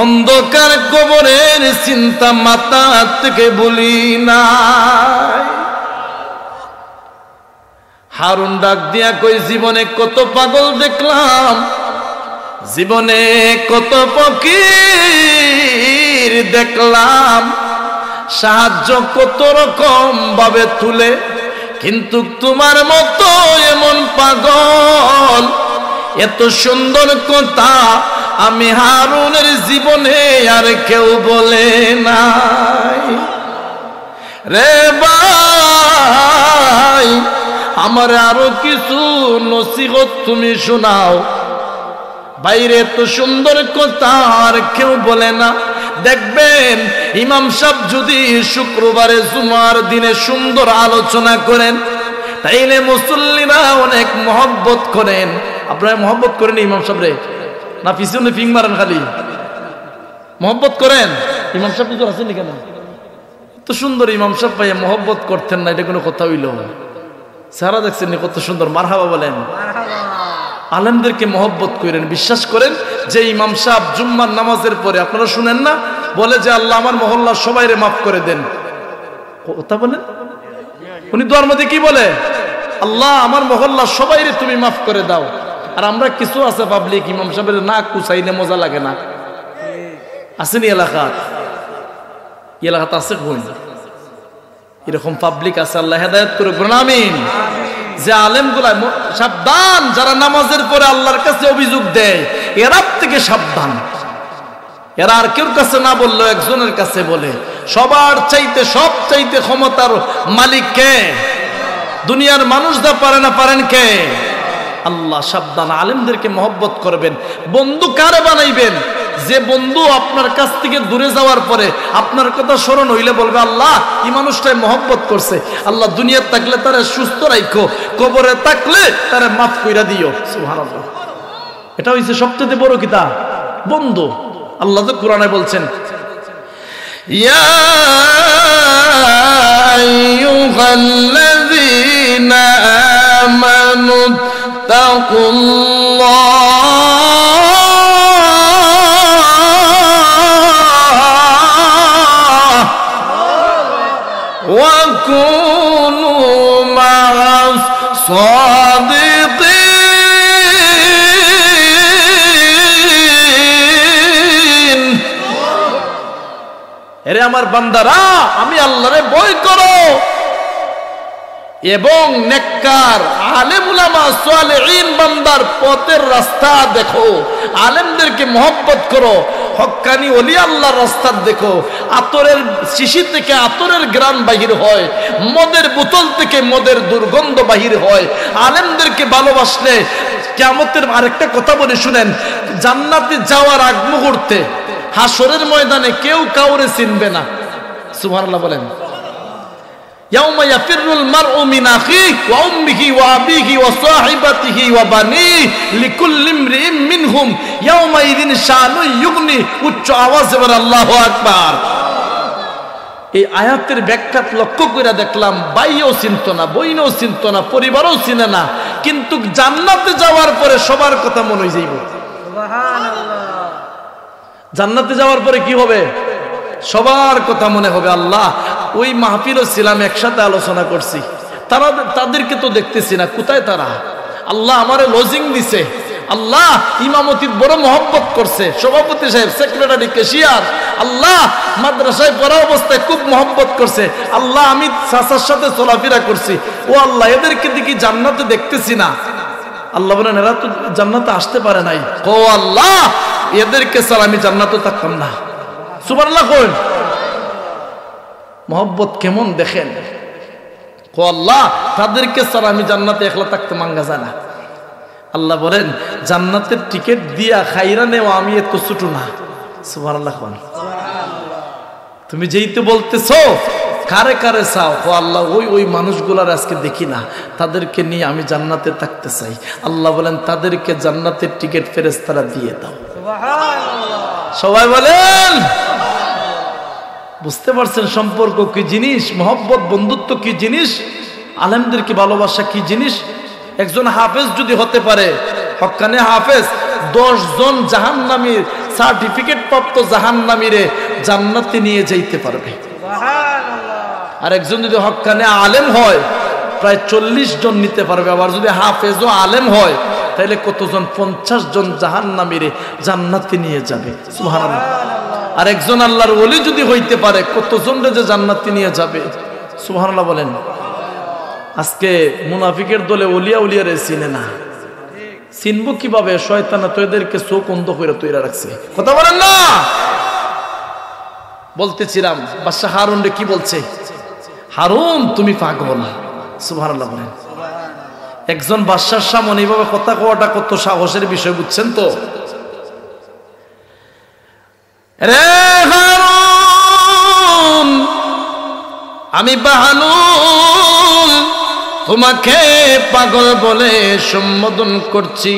অন্ধকার কবরের চিন্তা মাথা থেকে বলি নাই। হারুন ডাক দিয়া কই জীবনে কত পাগল দেখলাম, জীবনে কত ফকির দেখলাম, সাহায্য কত রকম ভাবে তুলে, কিন্তু তোমার মতো এমন পাগল, এত সুন্দর কথা আমি হারুনের জীবনে আর কেউ বলে নাই। রে ভাই, আমার আরো কিছু নসিহত তুমি শোনাও। বাইরে এত সুন্দর কথা আর কেউ বলে না। দেখবেন ইমাম সাহেব যদি শুক্রবারে জুমার দিনে সুন্দর আলোচনা করেন, তাইলে মুসল্লিরা অনেক মহব্বত করেন। আপনারা মহব্বত করেন ইমাম সাহেব রে, না পিছনে ফিং মারেন? খালি মহব্বত করেন। ইমাম সাহেব কিছু আছেন কেন? তো সুন্দর ইমাম সাহেব পাইয়া মহব্বত করতেন না, এটা কোনো কথা হইল? সারা দেখছেন কত সুন্দর, মারহাবা বলেন। আলেমদেরকে মহব্বত করেন, বিশ্বাস করেন যে ইমাম সাহেব জুম্মার নামাজের পরে, আপনারা শুনেন না, বলে যে আল্লাহ আমার মহল্লার সবাইরে মাফ করে দেন। কথা বলেন, উনি দোয়ার মধ্যে কি বলে? আল্লাহ আমার মহল্লার সবাইরে তুমি মাফ করে দাও। আর আমরা কিছু আছে পাবলিক ইমাম সাহেবের না কুচাইলে মজা লাগে না, আসেনি এলাকাত? এলাকাত আছে কোন এরকম পাবলিক আছে? আল্লাহ হেদায়েত করে বলুন আমিন। যে আলেমগুলা সাবধান, যারা নামাজের পরে আল্লাহর কাছে অভিযোগ দেয়, এরা থেকে সাবধান। এরা আর কেউ কাছে না বললো, একজনের কাছে বলে। সবার চাইতে, সব চাইতে ক্ষমতার মালিক কে? দুনিয়ার মানুষ যা পারে না, পারেন কে? আল্লাহ। সাবধান, আলেমদেরকে মহব্বত করবেন। বন্ধু কারে বানাইবেন? যে বন্ধু আপনার কাছ থেকে দূরে যাওয়ার পরে আপনার কথা স্মরণ হইলে বলবে আল্লাহ এই মানুষটাই মহব্বত করছে, আল্লাহ দুনিয়ার থাকলে তারা সুস্থ রাখো, কবরে থাকলে তারা মাফ কইরা দিও। সুবহানাল্লাহ। এটা হইছে সবচেয়ে বড় কিতাব, বন্ধু। আল্লাহ তো কোরআনে বলছেন, ইয়া আইয়ুহাল্লাযীনা আমানু তাকুল্লাহ ওয়া কুনু মা'আস সাদিকিন। এরে আমার বান্দারা, আমি আল্লাহরে ভয় করো এবং নেককার আলেম উলামা সালেহিন বান্দার পথের রাস্তা দেখো। আলেমদেরকে মহব্বত করো, হক্কানি ওলি আল্লাহর রাস্তা দেখো। আতরের শিশি থেকে আতরের গ্রাম বাহির হয়, মদের বোতল থেকে মদের দুর্গন্ধ বাহির হয়। আলেমদেরকে ভালোবাসলে কিয়ামতের আরেকটা কথা বলে শুনেন, জান্নাতে যাওয়ার আগ মুহূর্তে হাসরের ময়দানে কেউ কাউরে চিনবে না। সুবহানাল্লাহ বলেন। ইয়াউমা ইয়াফিরুল মারউ মিন আখিহি ওয়া উম্মিহি ওয়া আবিহি ওয়া সাহিবাতিহি ওয়া বানিহি লিকুল্লি ইমরিইন মিনহুম ইয়াউমা ইযিন শানু ইউগনি। উচ্চ আওয়াজে বলেন আল্লাহু আকবার। এই আয়াতের ব্যাখ্যা লক্ষ্য করে দেখলাম, ভাইও চিনত না, বইনও চিনত না, পরিবারও চিনে না, কিন্তু জান্নাতে যাওয়ার পরে সবার কথা মনে হয়ে যাইব। সুবহানাল্লাহ। জান্নাতে যাওয়ার পরে কি হবে? সবার কথা মনে হবে। আল্লাহ, ওই মাহফিলও ছিলাম, একসাথে আলোচনা করছি, তাদেরকে তো দেখতেছি না, কোথায় তারা? আল্লাহ আমারে লজিং দিছে, আল্লাহ ইমামতি বড় মহব্বত করছে, সভাপতি সাহেব, সেক্রেটারি, ক্যাশিয়ার, আল্লাহ মাদ্রাসায় পড়া অবস্থায় খুব মহব্বত করছে, আল্লাহ আমি চাচার সাথে চলাফেরা করছি, ও আল্লাহ এদেরকে দেখি জান্নাতে দেখতেছি না। আল্লাহ বলেন এরা তো জান্নাতে আসতে পারে নাই, ও আল্লাহ এদেরকে ছাড়া আমি জান্নাতে থাকতাম না। সুবহানাল্লাহ কইন। মহব্বত কেমন দেখেন, ও আল্লাহ তাদেরকে ছাড়া আমি জান্নাতে একলা থাকতে মাঙ্গা যায় না। আল্লাহ বলেন জান্নাতের টিকিট দিয়া খাইরা নেওয়া আমি এত ছোট না। সুবহানাল্লাহ কইন। তুমি যেই তো বলতেছো কারে কারে চাও, ও আল্লাহ ওই মানুষগুলার আজকে দেখি না, তাদেরকে নিয়ে আমি জান্নাতে থাকতে চাই। আল্লাহ বলেন তাদেরকে জান্নাতের টিকিট ফেরেশতারা দিয়ে দাও। সবাই বলেন বুঝতে পারছেন সম্পর্ক কি জিনিস, মহব্বত বন্ধুত্ব কি জিনিস, আলেমদেরকে ভালোবাসা কি জিনিস। একজন হাফেজ যদি হতে পারে, হক্কানে হাফেজ, 10 জন জাহান্নামীর সার্টিফিকেট প্রাপ্ত জাহান্নামীরে জান্নাতে নিয়ে যাইতে পারবে। আর একজন যদি হক্কানে আলেম হয় প্রায় 40 জন নিতে পারবে। আবার যদি হাফেজ ও আলেম হয় তাহলে কতজন, 50 জন জাহান্নামীরে জান্নাতে নিয়ে যাবে। সুবহানাল্লাহ। আর একজন আল্লাহর ওলি যদি হইতে পারে কতজন যে জান্নাতে নিয়ে যাবে। সুবহানাল্লাহ বলেন। আজকে মুনাফিকের দলে ওলিয়া উলিয়ারে চিনে না, চিনবো কিভাবে? শয়তান তো এদেরকে চোখ অন্ধ করে তৈরি রাখছে। কথা বলেন না। বলতেছিলাম বাদশাহ হারুন রে কি বলছে, হারুন তুমি পাগল। সুবহানাল্লাহ বলেন। একজন বাদশার সামনে এইভাবে কথা কোয়াটা কত সাহসের বিষয়, বুঝছেন তো? রে হারুন আমি বাহালুল তোমাকে পাগল বলে সম্বোধন করছি,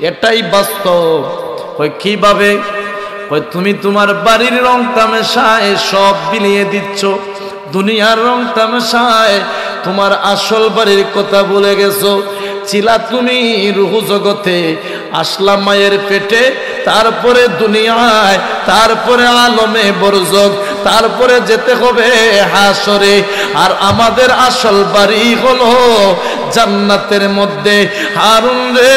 এটাই বাস্তব। ওই কিভাবে? ওই তুমি তোমার বাড়ির রং তামাশায় সব বিলিয়ে দিচ্ছ, দুনিয়ার রং তামাশায় তোমার আসল বাড়ির কথা ভুলে গেছো। ছিলা তুমি রূহ জগতে, আসলা মায়ের পেটে, তারপরে দুনিয়ায়, তারপরে আলমে বরজক, তারপরে যেতে হবে হাসরে। আর আমাদের আসল বাড়ি হলো জান্নাতের মধ্যে। হারুন রে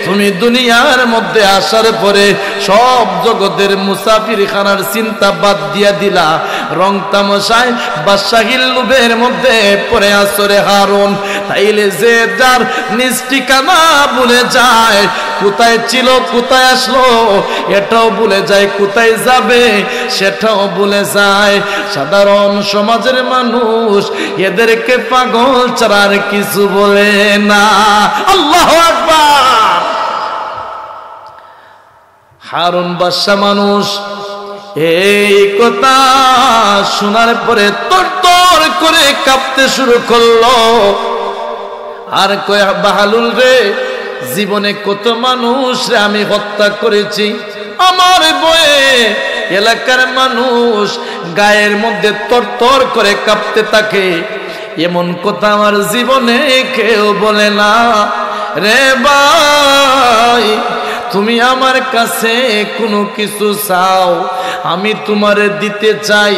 তুমি দুনিয়ার মধ্যে আসার পরে সব জগতের মুসাফির খানার চিন্তা বাদ দিয়া দিলা, রং তামাশায় বাদশাহীর লোভের মধ্যে পড়ে আসরে হারুন। তাইলে যে যার নিজ ঠিকানা ভুলে যায়, কোথায় ছিল কোথায় আসলো এটাও ভুলে যায়, কোথায় যাবে সেটাও ভুলে যায়। সাধারণ সমাজের মানুষ এদেরকে পাগল ছাড়া আর কিছু বলে না। আল্লাহু আকবার। হারুন বাদশা মানুষ এই কথা শোনার পরে তরতর করে কাঁপতে শুরু করলো। আর কয় বাহালুল রে, জীবনে কত মানুষ রে আমি হত্যা করেছি, আমার বয়ে এলাকার মানুষ গায়ের মধ্যে তরতর করে কাঁপতে থাকে, এমন কথা আমার জীবনে কেউ বলে না। রে ভাই তুমি আমার কাছে কোনো কিছু চাও, আমি তোমারে দিতে চাই।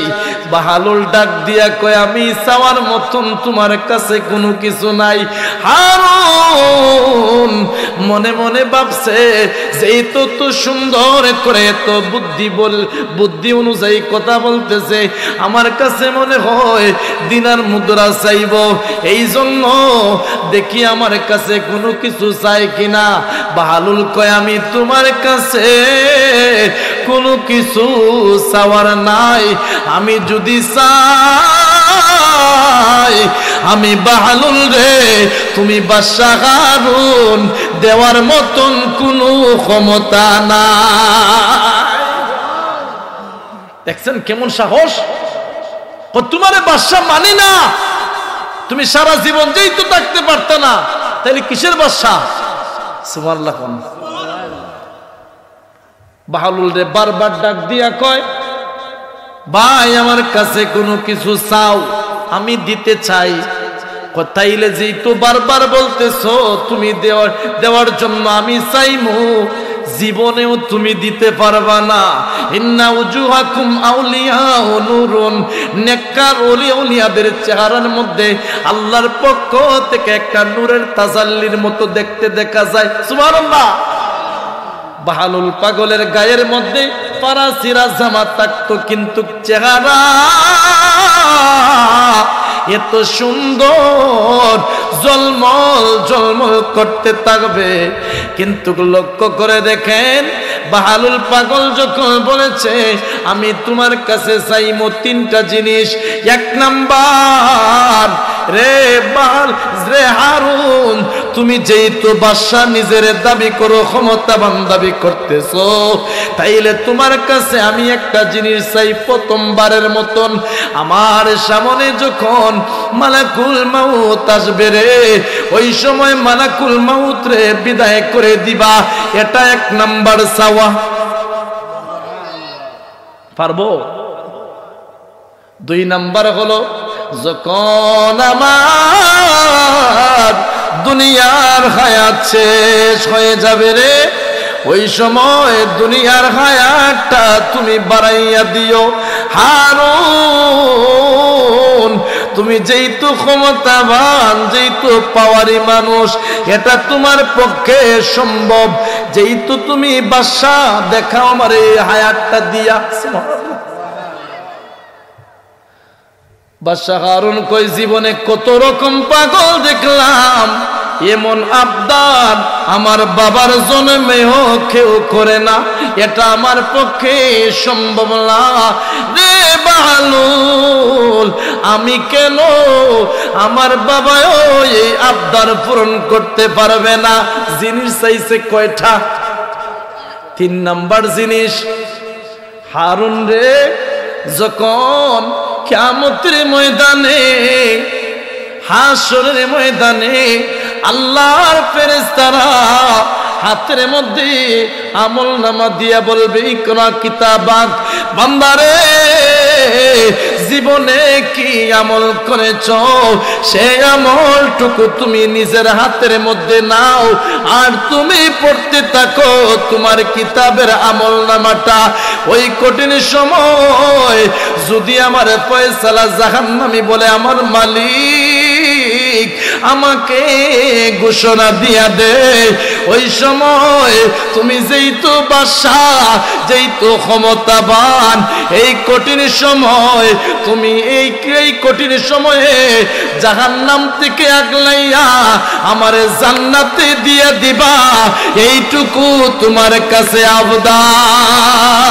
বাহালুল ডাক দিয়া কয় আমি চাওয়ার মতন তোমার কাছে কোনো কিছু নাই। হারুন মনে মনে ভাবছে যে এই তো সুন্দর করে তো বুদ্ধি অনুযায়ী কথা বলতেছে, আমার কাছে মনে হয় দিনার মুদ্রা চাইব, এই জন্য দেখি আমার কাছে কোনো কিছু চাই কিনা। বাহালুল কয় আমি তোমার কাছে কোনো কিছু চাওয়ার নাই, আমি যদি চাই আমি বাহালুল রে তুমি বাদশা হারুন দেওয়ার মতন কোনো ক্ষমতা নাই। দেখছেন কেমন সাহস? তোমারে বাদশা মানি না, তুমি সারা জীবন যেই তো থাকতে পারত না, তাহলে কিসের বাদশা? সুবহানাল্লাহ। বাহালুল রে বারবার ডাক দিয়া কয় ভাই আমার কাছে কোনো কিছু চাও, আমি দিতে চাই। কথাইলে যেই তো বারবার বলতেছো তুমি দেওয়ার জন্য আমি চাইমু, জীবনেও তুমি দিতে পারবা না। ইন্না উজুহাকুম আউলিয়াউ নূরুন, নেককার ওলি আউলিয়াদের চেহারার মধ্যে আল্লাহর পক্ষ থেকে একটা নূরের তাজাল্লির মতো দেখতে দেখা যায়। সুবহানাল্লাহ। বাহালুল পাগলের গায়ের মধ্যে ফারাসিরা জামা থাকতো, কিন্তু চেহারা এত সুন্দর জলমল জলমল করতে থাকবে। কিন্তু লক্ষ্য করে দেখেন, বাহালুল পাগল যখন বলেছে আমি তোমার কাছে চাইমো তিনটা জিনিস। এক নাম্বার, রে হারুন, তুমি যেহেতু বাদশা নিজের দাবি করো, ক্ষমতাবান দাবি করতেছো, তাইলে তোমার কাছে আমি একটা জিনিস চাই। প্রথমবারের মতন আমার সামনে যখন মালাকুল মাউত আসবে রে, ওই সময় মালাকুল মাউত রে বিদায় করে দিবা। এটা এক নাম্বার চাওয়া। পারবো? দুই নাম্বার হলো, যখন আমার দুনিয়ার হায়াত শেষ হয়ে যাবে রে, ওই সময় দুনিয়ার হায়াতটা তুমি বাড়াইয়া দিও। হারুন, তুমি যেহেতু ক্ষমতাবান, যেহেতু পাওয়ারি মানুষ, এটা তোমার পক্ষে সম্ভব। যেহেতু তুমি বাদশা, দেখাও আমার এই হায়াতটা দিয়া। বাদশা হারুন কই, জীবনে কত রকম পাগল দেখলাম, এমন আবদার আমার বাবার জন্মেও কেউ করে না, এটা আমার পক্ষে সম্ভব না রে বাহালুল। আমি কেন, আমার বাবাও এই আবদার পূরণ করতে পারবে না। জিনিস চাইছে কয়টা? তিন নাম্বার জিনিস, হারুন রে যখন কিয়ামতের ময়দানে, হাসরের ময়দানে আল্লাহর ফেরেশতারা হাতের মধ্যে আমলনামা দিয়া বলবে, ইকরা কিতাবাক, বান্দারে জীবনে কি আমল করেছো সেই আমলটুকু তুমি নিজের হাতের মধ্যে নাও, আর তুমি পড়তে থাকো তোমার কিতাবের আমলনামাটা। ওই কঠিন সময় যদি আমার ফয়সালা জাহান্নামী বলে, আমার মালিক আমাকে ঘোষণা দিয়া দে, ওই সময় তুমি যেহেতু বাদশাহ, যেহেতু ক্ষমতাবান, এই কঠিন সময় তুমি এই কঠিন সময়ে জাহান্নাম থেকে আগলাইয়া আমারে জান্নাতে দিয়ে দিবা, এইটুকু তোমার কাছে আবদার।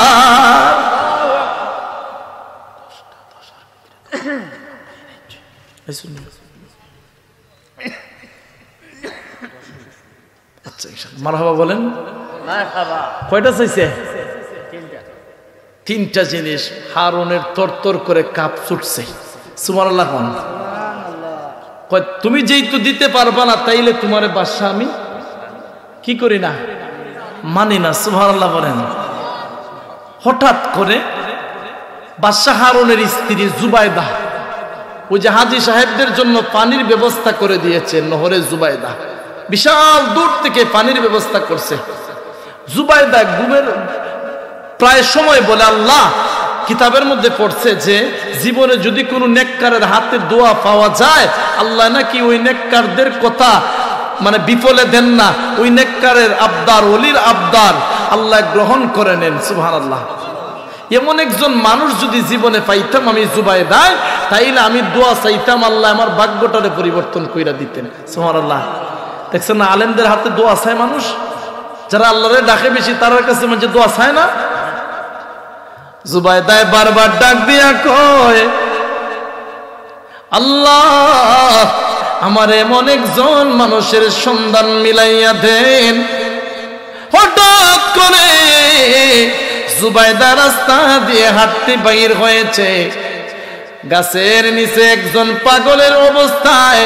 মারহাবা বলেন। কয়টা চাইছে? তিনটা জিনিস। হারুনের তরতর করে কাপ ছুটছে। সুবহানাল্লাহ। তুমি যেহেতু দিতে পারবা না, তাইলে তোমার বাদশা আমি কি করি না, মানি না। সুবহানাল্লাহ বলেন। হঠাৎ করে বাদশা হারুনের স্ত্রী জুবাইদা, ওই যে হাজী সাহেবদের জন্য পানির ব্যবস্থা করে দিয়েছে নহরে জুবাইদা, বিশাল দূর থেকে পানির ব্যবস্থা করছে। জুবাইদা ঘুমের প্রায় সময় বলে, আল্লাহ কিতাবের মধ্যে পড়ছে যে জীবনে যদি কোনো নেককারের হাতে দোয়া পাওয়া যায়, আল্লাহ নাকি ওই নেককারদের কথা মানে বিফলে দেন না, ওই নেককারের আবদার, ওলির আবদার আল্লাহ গ্রহণ করে নেন। সুবহানাল্লাহ। এমন একজন মানুষ যদি জীবনে পাইতাম আমি জুবাইদায়, তাইলে আমি দোয়া চাইতাম, আল্লাহ আমার ভাগ্যটারে পরিবর্তন কইরা দিতেন। সুবহানাল্লাহ। দেখছেন না, আলেমদের হাতে দোয়া চায় মানুষ, যারা আল্লাহরে ডাকে বেশি তার কাছে মানে দোয়া চায় না। জুবাইদায় বারবার ডাক দিয়া কয়, আল্লাহ আমার এমন একজন মানুষের সন্ধান মিলাইয়া দেন। হঠাৎ করে জুবাইদা রাস্তা দিয়ে হাঁটতে বাইর হয়েছে। গাছের নিচে একজন পাগলের অবস্থায়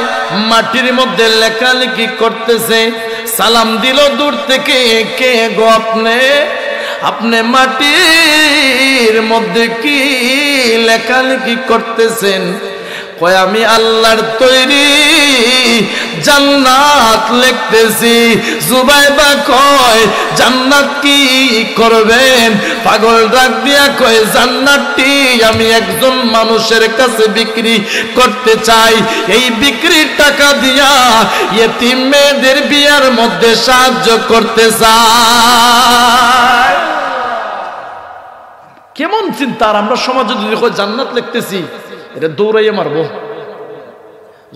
মাটির মধ্যে লেখালেখি করতেছে। সালাম দিল দূর থেকে, কে গো আপনি? আপনি মাটির মধ্যে কি লেখালেখি করতেছেন? কয় আমি আল্লাহর তৈরি, জান্নাত লিখতেছি। জুবাইদা কয় জান্নাত কি করবেন? পাগল ডাক দিয়া কয় জান্নাতটি আমি একজন মানুষের কাছে বিক্রি করতে চাই, এই বিক্রির টাকা দিয়া ইতিম মেয়েদের বিয়ার মধ্যে সাহায্য করতে চাই। কেমন চিন্তা! আর আমরা সমাজে যদি জান্নাত লিখতেছি, এটা দৌড়াইয়ে মারবো।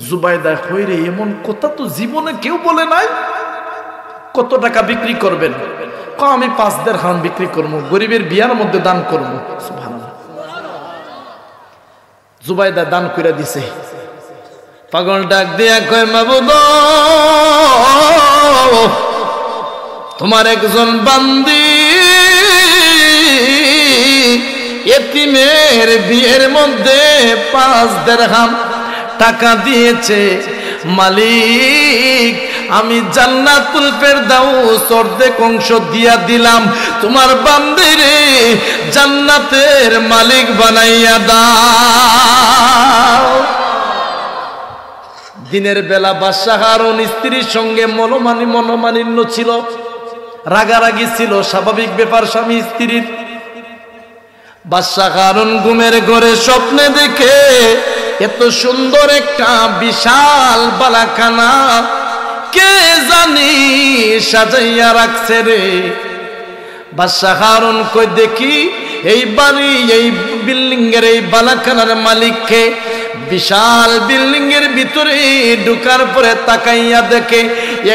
জুবাইদা কইরে এমন কথা তো জীবনে কেউ বলে নাই। কত টাকা বিক্রি করবেন? আমি 5 দিরহাম বিক্রি করবো, গরিবের বিয়ার মধ্যে দান করবো। সুবহানাল্লাহ। জুবাইদা দান করে দিছে। পাগল ডাক দিয়া কয় মাবুদ, তোমার একজন বান্দি এতিমের বিয়ের মধ্যে 5 দিরহাম টাকা দিয়েছে। মালিক, আমি জান্নাতুল ফেরদাউস অর্ধেক অংশ দিয়া দিলাম, তোমার বান্দিরে জান্নাতের মালিক বানাইয়া দাও। দিনের বেলা বাদশাহ হারুন স্ত্রীর সঙ্গে মনোমালিন্য ছিল, রাগারাগি ছিল, স্বাভাবিক ব্যাপার স্বামী স্ত্রীর। বাদশাহ হারুন ঘুমের ঘরে স্বপ্নে দেখে এত সুন্দর একটা বিশাল বালাখানা কে জানি সাজাইয়া রাখছে রে। বাদশাহ হারুন কই দেখি এই বাড়ি, এই বিল্ডিং এর এই বালাখানার মালিককে। বিশাল বিল্ডিং এর ভিতরে ঢুকার পরে তাকাইয়া দেখে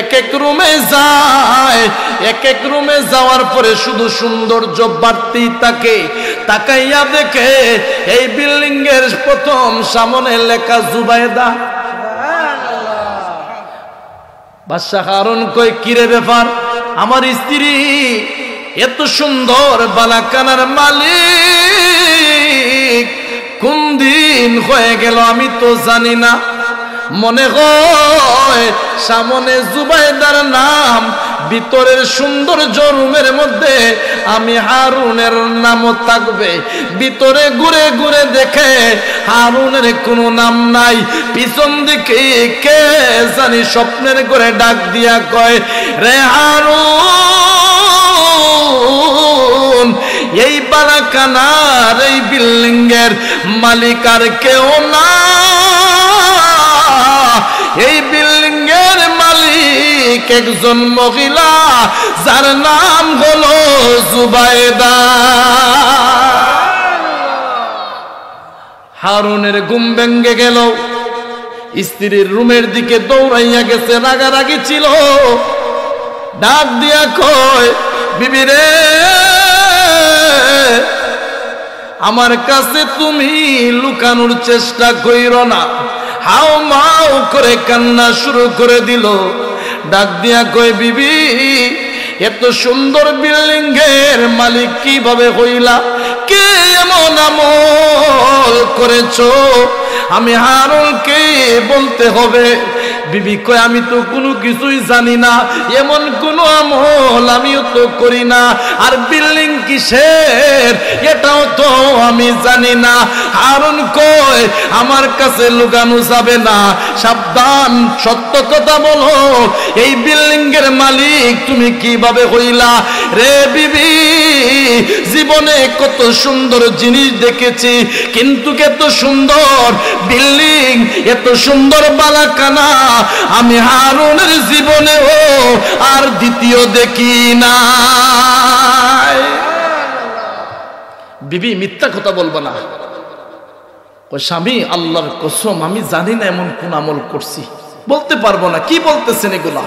এক এক রুমে যায়, এক এক রুমে যাওয়ার পরে শুধু সৌন্দর্য বাড়তেই থাকে। তাকাইয়া দেখে এই বিল্ডিং এর প্রথম সামনে লেখা জুবাইদা। বাদশাহ হারুন কই কিরে ব্যাপার? আমার স্ত্রী এত সুন্দর বালাখানার মালিক কোন দিন হয়ে গেল আমি তো জানি না। মনে হয় সামনে জুবাইদার নাম, ভিতরের সৌন্দর্য রুমের মধ্যে আমি হারুনের নামও থাকবে। ভিতরে ঘুরে ঘুরে দেখে হারুনের কোনো নাম নাই। পিছন দিকে কে জানি স্বপ্নের ঘরে ডাক দিয়া কয়, রে হারুন, এই বালাখানার এই বিল্ডিং এর মালিক আর কেউ না, এই বিল্ডিং এর মালিক একজন মহিলা, যার নাম হলো জুবাইদা। হারুনের ঘুম ভেঙে গেল, স্ত্রীর রুমের দিকে দৌড়াইয়া গেছে, রাগারাগি ছিল। ডাক দিয়া কয়, বিবি রে, আমার কাছে তুমি লুকানোর চেষ্টা কইরো না। হাও মাও করে কান্না শুরু করে দিল। ডাক দিয়া কয়, বিবি, এত সুন্দর বিল্ডিং এর মালিক কিভাবে হইলা? কে এমন আমল করেছো? আমি হারুনকে বলতে হবে। বিবি কয়, আমি তো কোনো কিছুই জানি না, এমন কোনো আমল আমিও তো করি না, আর বিল্ডিং কিসের এটাও তো আমি জানি না। হারুন কয়, আমার কাছে লুকানো যাবে না, সাবধান, সত্য কথা বলো, এই বিল্ডিং এর মালিক তুমি কিভাবে হইলা? রে বিবি, জীবনে কত সুন্দর জিনিস দেখেছি, কিন্তু এত সুন্দর বিল্ডিং, এত সুন্দর বালাখানা আমি হারুনের জীবনেও আর দ্বিতীয় দেখি না। বিবি মিথ্যা কথা বলবো না। ও স্বামী, আল্লাহর কসম আমি জানি না এমন কোন আমল করছি, বলতে পারবো না। কি বলতেছেন এগুলা?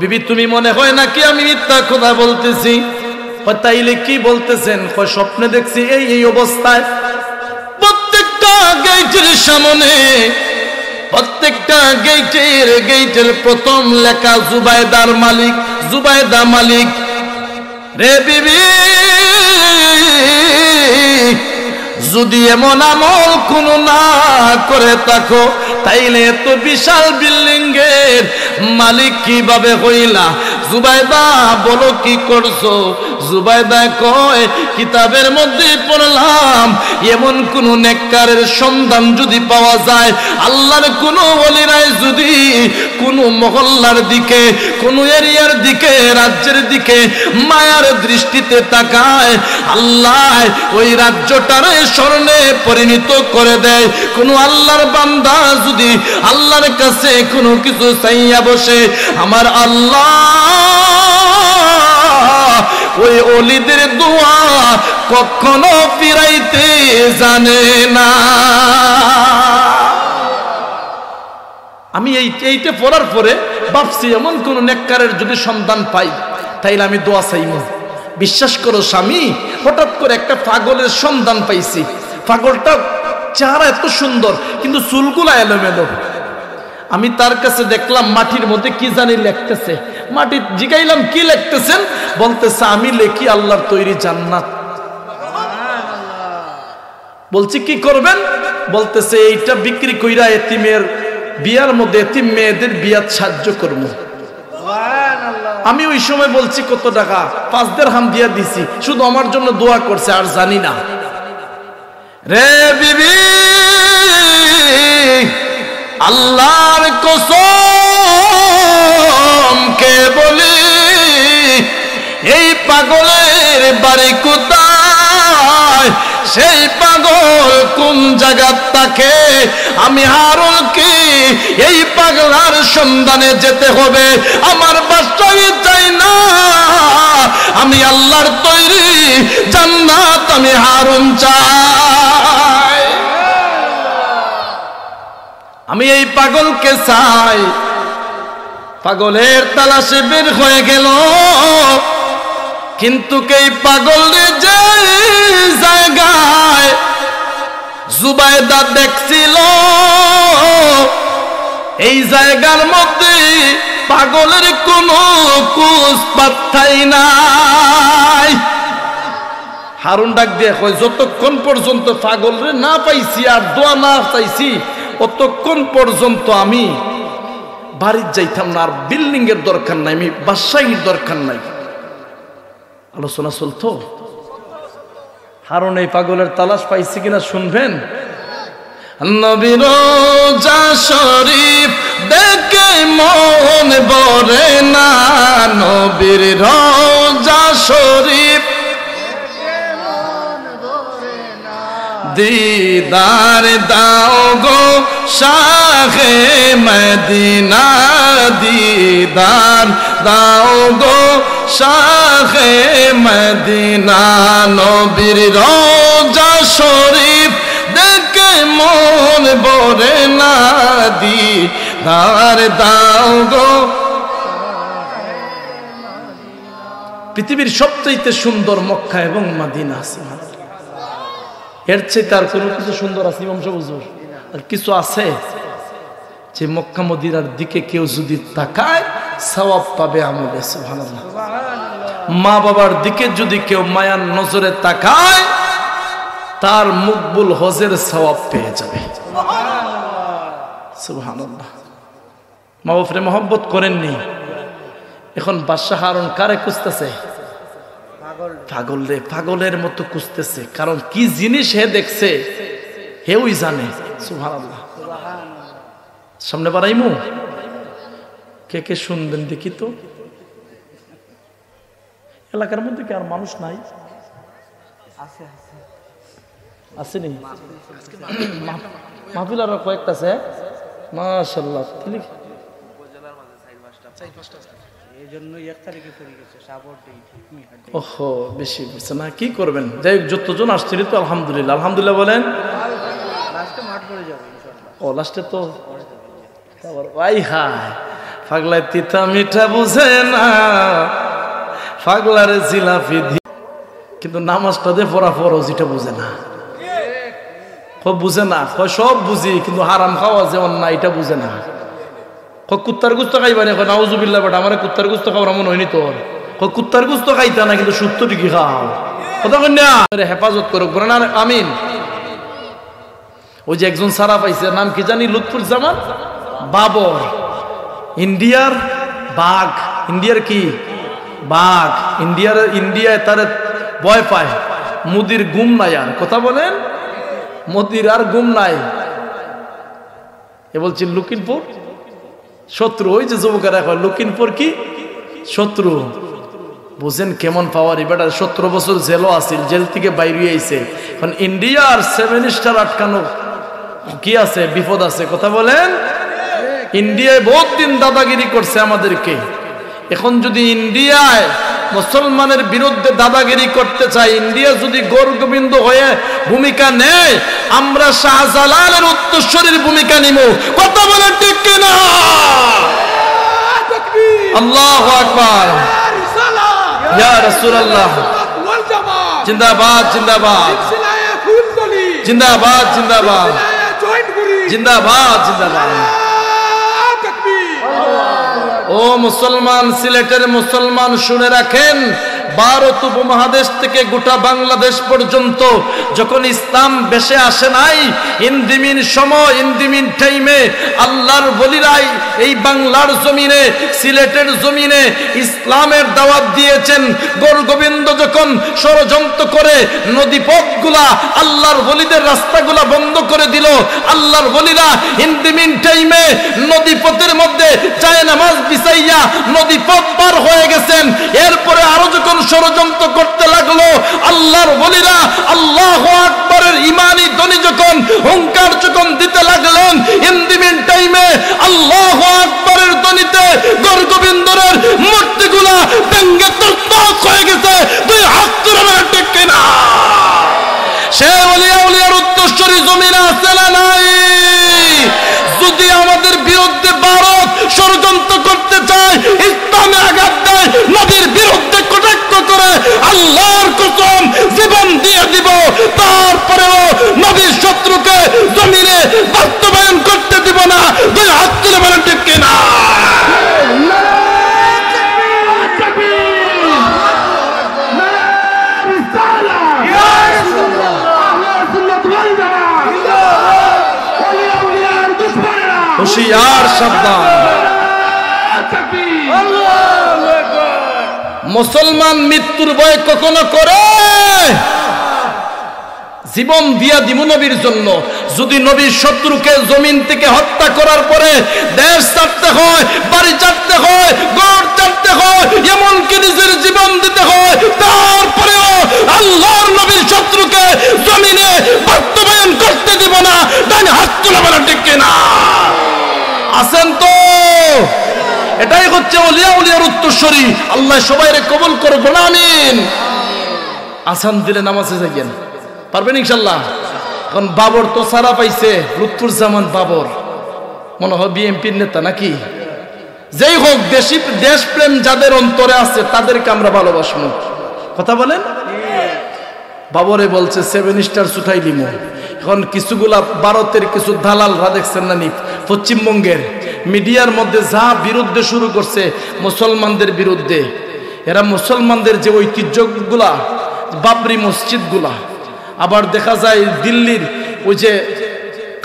বিবি, তুমি মনে হয় নাকি আমি মিথ্যা কথা বলতেছি? তাইলে কি বলতেছেন? স্বপ্নে দেখছি এই এই অবস্থায়, প্রত্যেকটা গেটের সামনে, প্রত্যেকটা গেটের প্রথম লেখা জুবাইদার মালিক, জুবাইদা মালিক। রে বিবি, যদি এমন আমল কোনো না করে থাকো, তাইলে এত বিশাল বিল্ডিং এর মালিক কিভাবে হইলা? জুবাইদা বলো কি করছো? জুবাইদা কয় কিতাবের মধ্যে পড়লাম এমন কোন নেককারের সন্ধান যদি পাওয়া যায়, আল্লাহর কোন ওলিরাই যদি কোন মহল্লার দিকে, কোন এরিয়ার দিকে, রাজ্যের দিকে মায়ার দৃষ্টিতে তাকায়, আল্লাহ ওই রাজ্যটারে স্বর্ণে পরিণত করে দেয়। কোন আল্লাহর বান্দা যদি আল্লাহর কাছে কোনো কিছু চাইয়া বসে, আমার আল্লাহ ওই ওলিদের দোয়া কখনো ফিরাইতে জানে না। আমি এইটা পড়ার পরে ভাবছি এমন কোন নেককারের যদি সন্ধান পাই তাইলে আমি দোয়া চাইব। বিশ্বাস করো স্বামী, হঠাৎ করে একটা পাগলের সন্ধান পাইছি। পাগলটা চেহারা এত সুন্দর কিন্তু চুলগুলা এলোমেলো। আমি তার কাছে দেখলাম মাটির মধ্যে কি জানি লিখতেছে। মাটি জিগাইলাম কি লিখতেছেন? বলতেছে আমি লেখি আল্লাহর তৈরি জান্নাত। বলছি কি করবেন? বলতেছে এইটা বিক্রি কইরা এতিমের বিয়ার মধ্যে এতিম মেয়েদের বিয়াত সাহায্য করবো। আমি ওই সময় বলছি কত টাকা? 5 দিরহাম দিয়া দিছি, শুধু আমার জন্য দোয়া করছে, আর জানি না। রে বিবি, আল্লাহর কসম কে বলি, এই পাগলের বাড়ি কোথায়? সেই পাগল কোন জায়গা থাকে? আমি হারুন কি এই পাগলার সন্ধানে যেতে হবে? আমার বাসায় চাই না, আমি আল্লাহর তৈরি জান্নাত আমি হারুন চাই। আমি এই পাগলকে চাই। পাগলের তালাশে বের হয়ে গেল, কিন্তু এই পাগলের যে জায়গায় জুবাইদা দেখছিল, এই জায়গার মধ্যে পাগলের কোনো কুছ পাত্তাই নাই। হারুন ডাক দিয়ে কয়, যতক্ষণ পর্যন্ত পাগলরে না পাইছি আর দোয়া না চাইছি অতক্ষণ পর্যন্ত আমি বাড়ির যাইতাম না। আর বিল্ডিং এর দরকার নাই, আমি বাসাইয়ের দরকার নাই। আলোচনা চলতো। হারুন এই পাগলের তালাশ পাইছে কিনা শুনবেন। নবীর রওজা শরীফ দেখে মন ভরে না, নবীর রওজা শরীফ दीदार दाओ गो शाहे मदीना, दीदार दाओ गो शाहे मदीना। नबीर रौजा शरीफ देखे मन भरे ना, दीदार दाओ गो। পৃথিবীর সবচেয়ে সুন্দর মক্কা এবং মদিনা আছে। এর চেয়ে তার কোনো কিছু সুন্দর আছে ইমাম সাহেব হুজুর? আর কিছু আছে যে মক্কা মদিনার দিকে কেউ যদি তাকায় সওয়াব পাবে আমলে। সুবহানাল্লাহ। মা বাবার দিকে যদি কেউ মায়ার নজরে তাকায় তার মকবুল হজের সওয়াব পেয়ে যাবে। সুবহানাল্লাহ। মা বাপরে মহব্বত করেননি, এখন বাদশা হারুন কারে খুঁজতেছে? পাগল রে, পাগলের মতো খুঁজতেছে। কারণ কি জিনিস হে দেখছে হেউই জানে। সুবহানাল্লাহ। সামনে বাড়াইমু, কে কে শুনবেন দেখি তো। এলাকার মধ্যে কি আর মানুষ নাই? আসেনি মাহফিল আর কয়েকটা আছে। মাশাআল্লাহ। ওহো, বেশি বুঝছে না, কি করবেন? যাই হোক, যতজন আসছিল তো আলহামদুলিল্লাহ। আলহামদুলিল্লাহ বলেন। ও লাস্টে তো ভাই হায়, পাগলায় তিতা মিঠা বুঝে না, পাগলারে জিলাপি কিন্তু নামাজটা দিয়ে পড়া ফরজিটা বুঝে না। খুব বুঝে না, সব বুঝি কিন্তু হারাম খাওয়া যেমন না এটা বুঝে না। কুত্তার গুস্ত খাইবা না, নাউজুবিল্লাহ, বাট আমার কুত্তার গুস্ত খাওয়ার মন হয়নি তোর। কুত্তার গুস্ত খাইতা না কিন্তু সুত্ত টিকি খাও। কথা কন্যা হেফাজত করুক বলেন আর আমিন। ওই যে একজন সারা পাইছে, নাম কি জানি, লুৎফুল জামান বাবর। ইন্ডিয়ার বাঘ, ইন্ডিয়ার কি বাঘ, ইন্ডিয়ায় তার ভয় পায়। মোদির গুম নাই আর, কথা বলেন, মোদির আর গুম নাই। এ বলছি লুকিনপুর শত্রু, ওই যে যুবকেরা এখন লুকিনপুর কি শত্রু, বুঝেন কেমন পাওয়ার। এবার 17 বছর জেলও আছিল, জেল থেকে বাইরে আইছে। এখন ইন্ডিয়ার 7 স্টার আটকানো কি আছে, বিপদ আছে, কথা বলেন। ইন্ডিয়ায় বহুত দিন দাদাগিরি করছে আমাদেরকে। এখন যদি ইন্ডিয়ায় মুসলমানের বিরুদ্ধে দাদাগিরি করতে চায়, ইন্ডিয়া যদি গৌরগোবিন্দ হয়ে ভূমিকা নেয়, আমরা শাহজালালের উত্তরসূরির ভূমিকা নিব, কথা বলেন ঠিক কিনা? আল্লাহু আকবার, ইয়া রাসূলুল্লাহ, জিন্দাবাদ জিন্দাবাদ জিন্দাবাদ জিন্দাবাদ জিন্দাবাদ জিন্দাবাদ। ও মুসলমান, সিলেটের মুসলমান শুনে রাখেন, ভারত উপমহাদেশ থেকে গোটা বাংলাদেশ পর্যন্ত যখন ইসলাম বেশে আসে নাই, ইন্দিমিন সময়, ইন্দিমিন টাইমে আল্লাহর বলিরাই এই বাংলার জমিনে, সিলেটের জমিনে ইসলামের দাওয়াত দিয়েছেন। গৌরগোবিন্দ যখন ষড়যন্ত্র করে নদীপথগুলা, আল্লাহর বলিদের রাস্তাগুলা বন্ধ করে দিল, আল্লাহর বলিরা ইন্দিমিন টাইমে নদীপথের মধ্যে যায় নামাজ বিছাইয়া নদীপথ পার হয়ে গেছেন। এরপরে আরো যখন ষড়যন্ত্র করতে লাগলো, আল্লাহর ওলিরা আল্লাহু আকবারের ইমানি ধ্বনি যখন হুঙ্কার যখন দিতে লাগলেন, ইন্দিমিন টাইমে আল্লাহু আকবারের ধ্বনিতে গৌরগোবিন্দরের মূর্তিগুলা ভেঙ্গে তছনছ হয়ে গেছে। দুই হাত তুলে বলেন ঠিক কিনা? সে ওলিয়া উলিয়ার উত্তরসূরি জমিনে আছে না নাই? যদি আমাদের বিরুদ্ধে ভারত ষড়যন্ত্র করতে চায়, ইসলামে আঘাত দেয়, নবীর বিরুদ্ধে কটাক্ষ করে, আল্লাহর কসম জীবন দিয়ে দিব, তারপরেও নবীর শত্রুকে জমিনে বাস্তবায়ন করতে দিব না। দুই হাত তুলে বলেন ঠিক কিনা? হুশিয়ার, সাবধান। মুসলমান মৃত্যুর ভয় কখনো করে? জীবন দিয়া দিব নবীর জন্য। যদি নবীর শত্রুকে জমিন থেকে হত্যা করার পরে দেশ ছাড়তে হয়, বাড়ি ছাড়তে হয়, ঘর ছাড়তে হয়, এমনকি নিজের জীবন দিতে হয়, তারপরেও আল্লাহর নবীর শত্রুকে জমিনে বাস্তবায়ন করতে দিব না। তাই হাত তুলে বলা ঠিক কিনা? আছেন তো? এটাই হচ্ছে ওলিয়া উলিয়ার উত্তরসূরি। আল্লাহ সবাইরে কবুল করব না, আমিন। আসান দিলে নামাজে যাইয়েন, পারবেন ইনশাআল্লাহ। এখন বাবর তো সারা পাইছে, লুৎফুজ্জামান বাবর মনে হয় বিএনপির নেতা নাকি? যেই হোক, দেশপ্রেম যাদের অন্তরে আছে তাদেরকে আমরা ভালোবাসবো, কথা বলেন। বাবরে বলছে 7 স্টার ছুটাই দিব। এখন কিছুগুলা ভারতের কিছু দালালরা দেখছেন না, পশ্চিমবঙ্গের মিডিয়ার মধ্যে যা বিরুদ্ধে শুরু করছে মুসলমানদের বিরুদ্ধে। এরা মুসলমানদের যে ঐতিহ্যগুলা, বাবরি মসজিদগুলা, আবার দেখা যায় দিল্লির ওই যে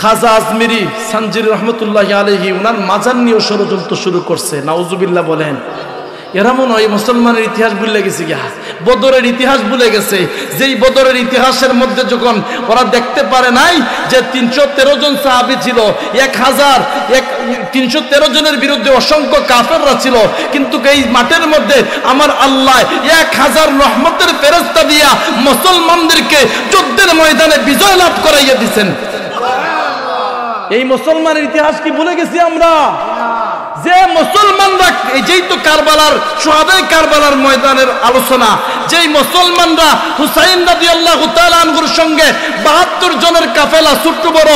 খাজা আজমিরি সানজির রহমতুল্লাহ আলাইহি, ওনার মাজার নিয়েও ষড়যন্ত্র শুরু করছে। নাউজুবিল্লাহ বলেন। এরা মনে হয় মুসলমানের ইতিহাস ভুলে গেছে, গিয়া বদরের ইতিহাস ভুলে গেছে। যেই বদরের ইতিহাসের মধ্যে যখন ওরা দেখতে পারে নাই যে 313 জন সাহাবী ছিল, 313 জনের বিরুদ্ধে অসংখ্য কাফেররা ছিল, কিন্তু এই মাঠের মধ্যে আমার আল্লাহ 1000 রহমতের ফেরেশতা দিয়া মুসলমানদেরকে যুদ্ধের ময়দানে বিজয় লাভ করাইয়া দিয়েছেন। এই মুসলমানের ইতিহাস কি ভুলে গেছি আমরা? যে মুসলমানরা, যেই তো কারবালার সুহাদায়ে কারবালার ময়দানের আলোচনা, যেই মুসলমানরা হুসাইন রাদিয়াল্লাহু তাআলা আনহুর সঙ্গে 72 জনের কাফেলা, ছোট বড়,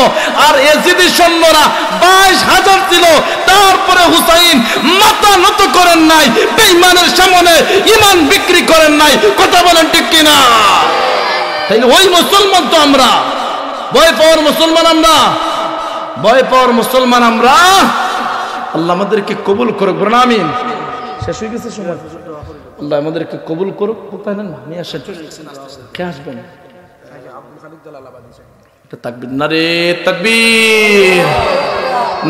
আর এজিদি সৈন্যরা 22,000 ছিল, তারপরে হুসাইন মাথা নত করেন নাই, বেঈমানের সামনে ঈমান বিক্রি করেন নাই, কথা বলেন ঠিক কিনা? তাই ওই মুসলমান তো আমরা, ভয় পাওয়ার মুসলমান আমরা, ভয় পাওয়ার মুসলমান আমরা। আল্লাহ আমাদেরকে কবুল করুক, বলুন আমিন। শেষ হয়ে গেছে সময়, আল্লাহ আমাদেরকে কবুল করুক। কোথায় নেন নিয়ে আসেন, কে আসবেন? তাকবীর, নারে তাকবীর,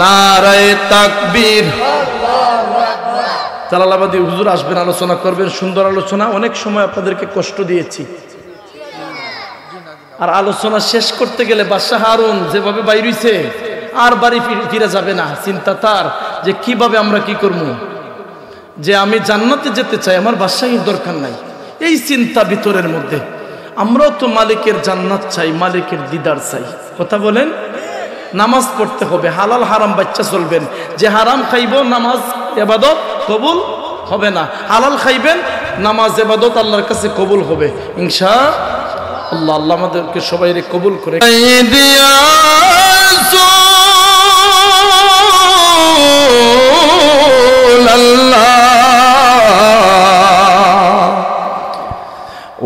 নারে তাকবীর। জালালাবাদী হুজুর আসবেন, আলোচনা করবেন, সুন্দর আলোচনা। অনেক সময় আপনাদেরকে কষ্ট দিয়েছি, আর আলোচনা শেষ করতে গেলে বাদশাহ হারুন যেভাবে বাইরেছে আর বাড়ি ফিরে যাবে না। চিন্তা তার যে কিভাবে আমরা কি করব, যে আমি জান্নাতে যেতে চাই, আমার বাদশাহীর দরকার নাই, এই চিন্তা ভিতরের মধ্যে। আমরাও তো মালিকের জান্নাত চাই, মালিকের দিদার চাই। কথা বলেন? নামাজ পড়তে হবে, হালাল হারাম বাচ্চা চলবেন। যে হারাম খাইব নামাজ ইবাদত কবুল হবে না, হালাল খাইবেন নামাজ ইবাদত আল্লাহর কাছে কবুল হবে ইনশাআল্লাহ। আল্লাহ আমাদেরকে সবাইকে কবুল করে।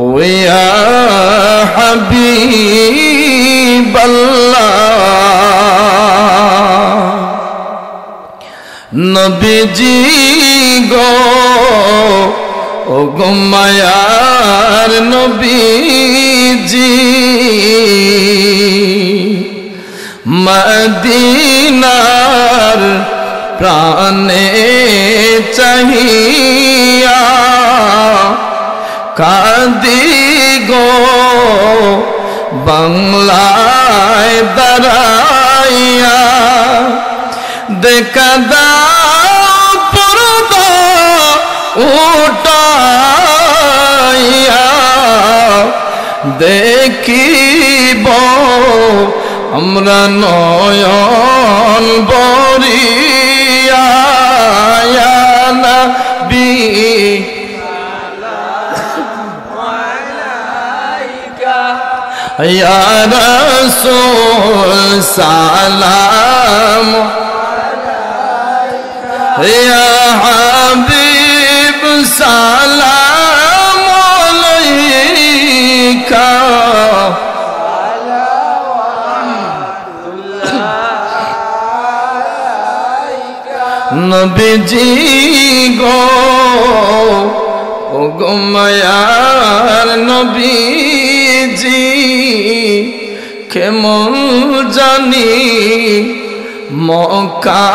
ওয়া হাবিবাল্লাহ নবীজি গো, ও গো মায়ার নবীজি, মদিনার প্রাণে চাহিয়া কাঁদি গো, বাংলায় দাঁড়াইয়া দেখা দাও পর্দা উঠাইয়া, দেখিব আমরা নয়ন বরিয়া নবী ইয়া রাসূল সালাম ইয়া হাবিব সালাম আলাইকা, নবীজি গো, ও গো মায়ার নবীজি, কেমন জানি মক্কা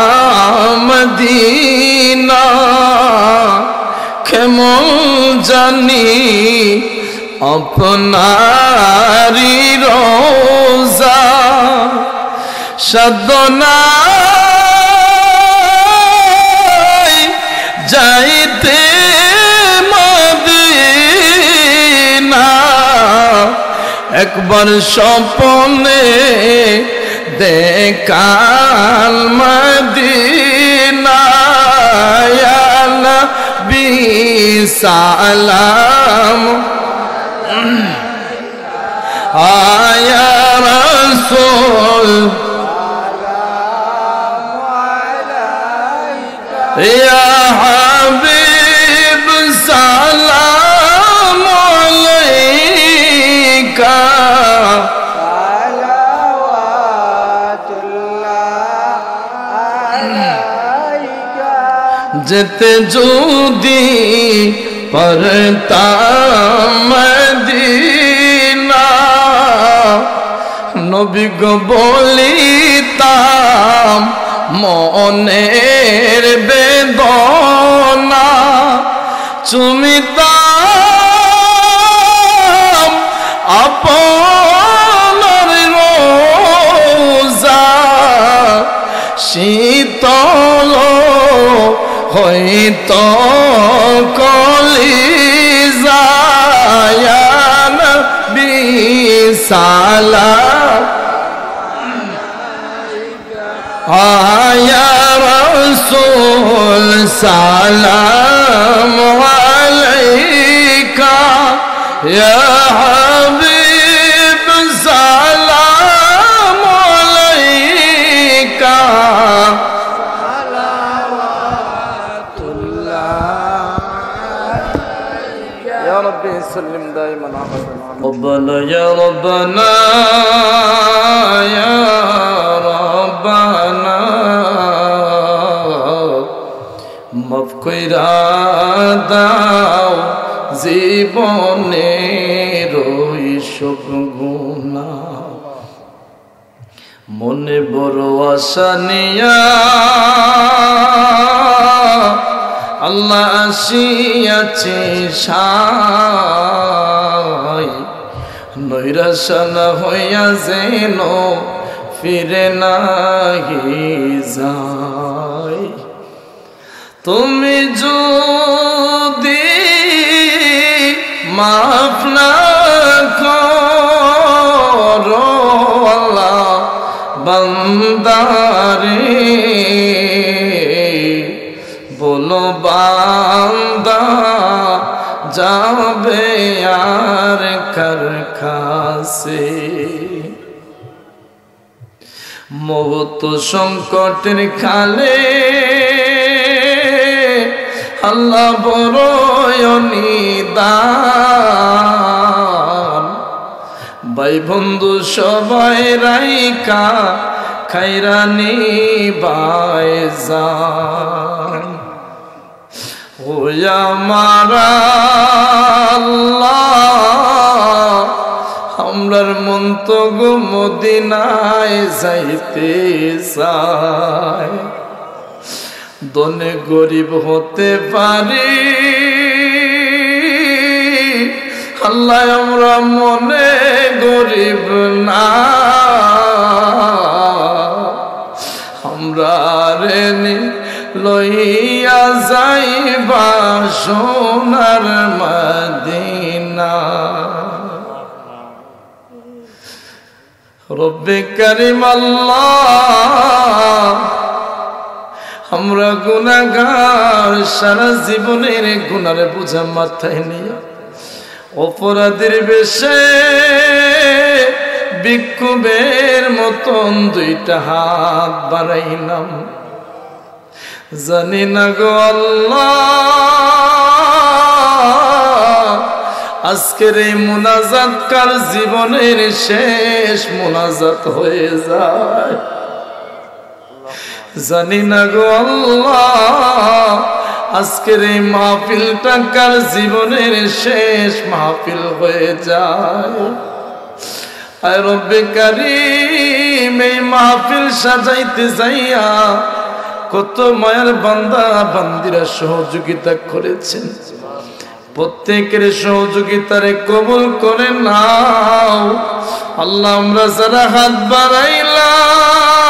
মদিনা, কেমন জানি আপনারি রোজা, সাধনা যাইতে মদিনা, একবার স্বপ্নে দেখাল মদিনা, ইয়া নবী সালাম ইয়া রাসূল ইয়া হাবিব সালাম আলাইকা, যেতে যদি পারতাম মদিনা, নবী গো বলিতাম মনের বেদনা, চুমিতাম আপনার রোজা, শীতল হইত কলিজা, ইয়া নবী সালাম ইয়া রাসূল সালাম আলাইকা, ইয়া হাবিব সালাম আলাইকা, ইয়া রাব্বি সাল্লিম দাইমান আবাদান। রব্বানা ইয়া রব্বানা ইয়া রব্বানা, মাফ কইরা দাও জীবনের সব গুনাহ, মনে বড় আশা নিয়া আল্লাহ আসিয়াছে সাই নৈরাশা না হইয়া যেন ফিরে নাহি যায় তুমি যদি মাফ না করো আল্লাহ বান্দারে বলো বান্দা যাবে আর কার কাছে মহৎ সংকটের কালে আল্লাহ বড় নিদান ভাই বন্ধু সবাই রাইকা খাইরানি বাইজান ওয়া মারা আল্লাহ আমরার মন তো গো মদিনায় যাইতে চায় দনে গরিব হতে পারি আল্লাহ আমরা মনে গরিব না আমরা রেনি লইয়া যাইবা সোনার মদিনা রব্বে কারিম আল্লাহ আমরা গুনাহগার সারা জীবনের গুনার বোঝা মাথায় নিয়ে অপরাধীর বেশে বিক্ষোভের মতন দুইটা হাত বাড়াইলাম জানি না গো আল্লাহ আজকের এই মুনাজাত কার জীবনের শেষ মুনাজাত হয়ে যায় জানি না গো আল্লাহ আজকের এই মাহফিলটা কার জীবনের শেষ মাহফিল হয়ে যায় আয় রব্বে কারীম এই মাহফিল সাজাইতে যাইয়া কত মায়ের বান্দা বান্দিরা সহযোগিতা করেছেন প্রত্যেকের সহযোগিতারে কবুল করে নাও আল্লাহ আমরা যারা হাত বাড়াইলাম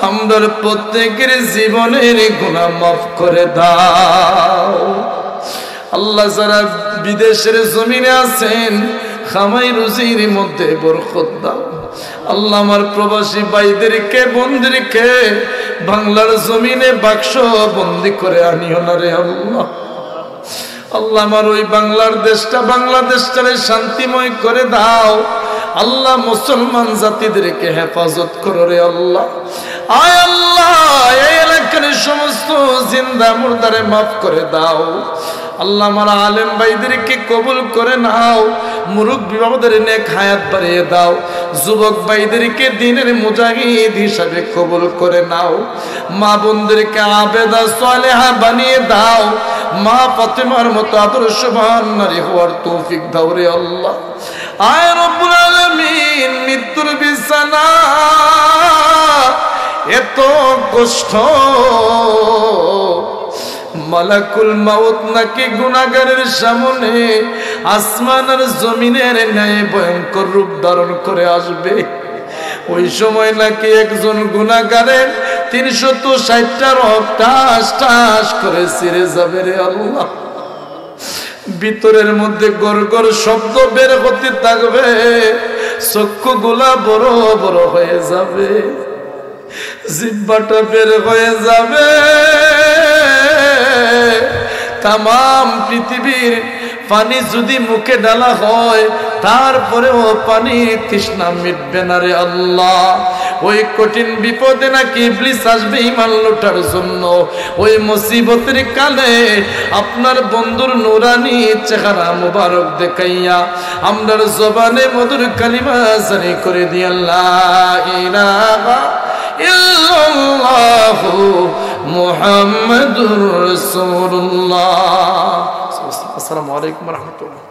আমাদের প্রত্যেকের জীবনের গুনাহ মাফ করে দাও আল্লাহ যারা বিদেশের জমিনে আছেন খামাই রুজির মধ্যে বরকত দাও আল্লাহ আমার প্রবাসী ভাইদেরকে বন্ধুদেরকে বাংলার জমিনে বাক্স বন্দি করে আনিও না রে আল্লাহ আল্লাহ আমার ওই বাংলার দেশটা বাংলাদেশটারে শান্তিময় করে দাও আল্লাহ মুসলমান জাতিদেরকে হেফাজত করো রে আল্লাহ আয় আল্লাহ এই এলাকার সমস্ত জিন্দা মুর্দারে মাফ করে দাও আল্লাহ আমার আলেম ভাইদেরকে কবুল করে নাও মুরব্বি বাবাদের নেক হায়াত বাড়িয়ে দাও যুবক ভাইদেরকে দ্বীনের মুজাহিদ হিসাবে কবুল করে নাও মা বোনদেরকে আবেদা সালেহা বানিয়ে দাও মা ফাতেমার মতো আদর্শবান নারী হওয়ার তৌফিক দাও রে আল্লাহ আয় রব্বুল আলামিন মৃত্যুর বিছানা এত কষ্ট মালাকুল মাউত নাকি গুনাহগারের সামনে আসমান আর জমিনের ন্যায় ভয়ঙ্কর রূপ ধারণ করে আসবে ওই সময় নাকি একজন গুনাহগারের 360টা রক্ত টাস টাস করে ছিঁড়ে যাবে রে আল্লাহ ভিতরের মধ্যে গড়গড় শব্দ বের হতে থাকবে চক্ষুগুলা বড় বড় হয়ে যাবে জিহ্বাটা বের হয়ে যাবে তামাম পৃথিবীর পানি যদি মুখে ঢালা হয় তারপরেও পানির তৃষ্ণা মিটবে না রে আল্লাহ ওই কঠিন বিপদে নাকি ইবলিস আসবে ঈমান লুটার জন্য ওই মুসিবতের কালে আপনার বন্ধুর নুরানি চেহারা মুবারক দেখাইয়া আমরার জবানে মধুর কালিমা জারি করে দিয়া লা ইলাহা ইল্লাল্লাহু মুহাম্মাদুর রাসূলুল্লাহ। আসসালামু আলাইকুম ওয়া রাহমাতুল্লাহ।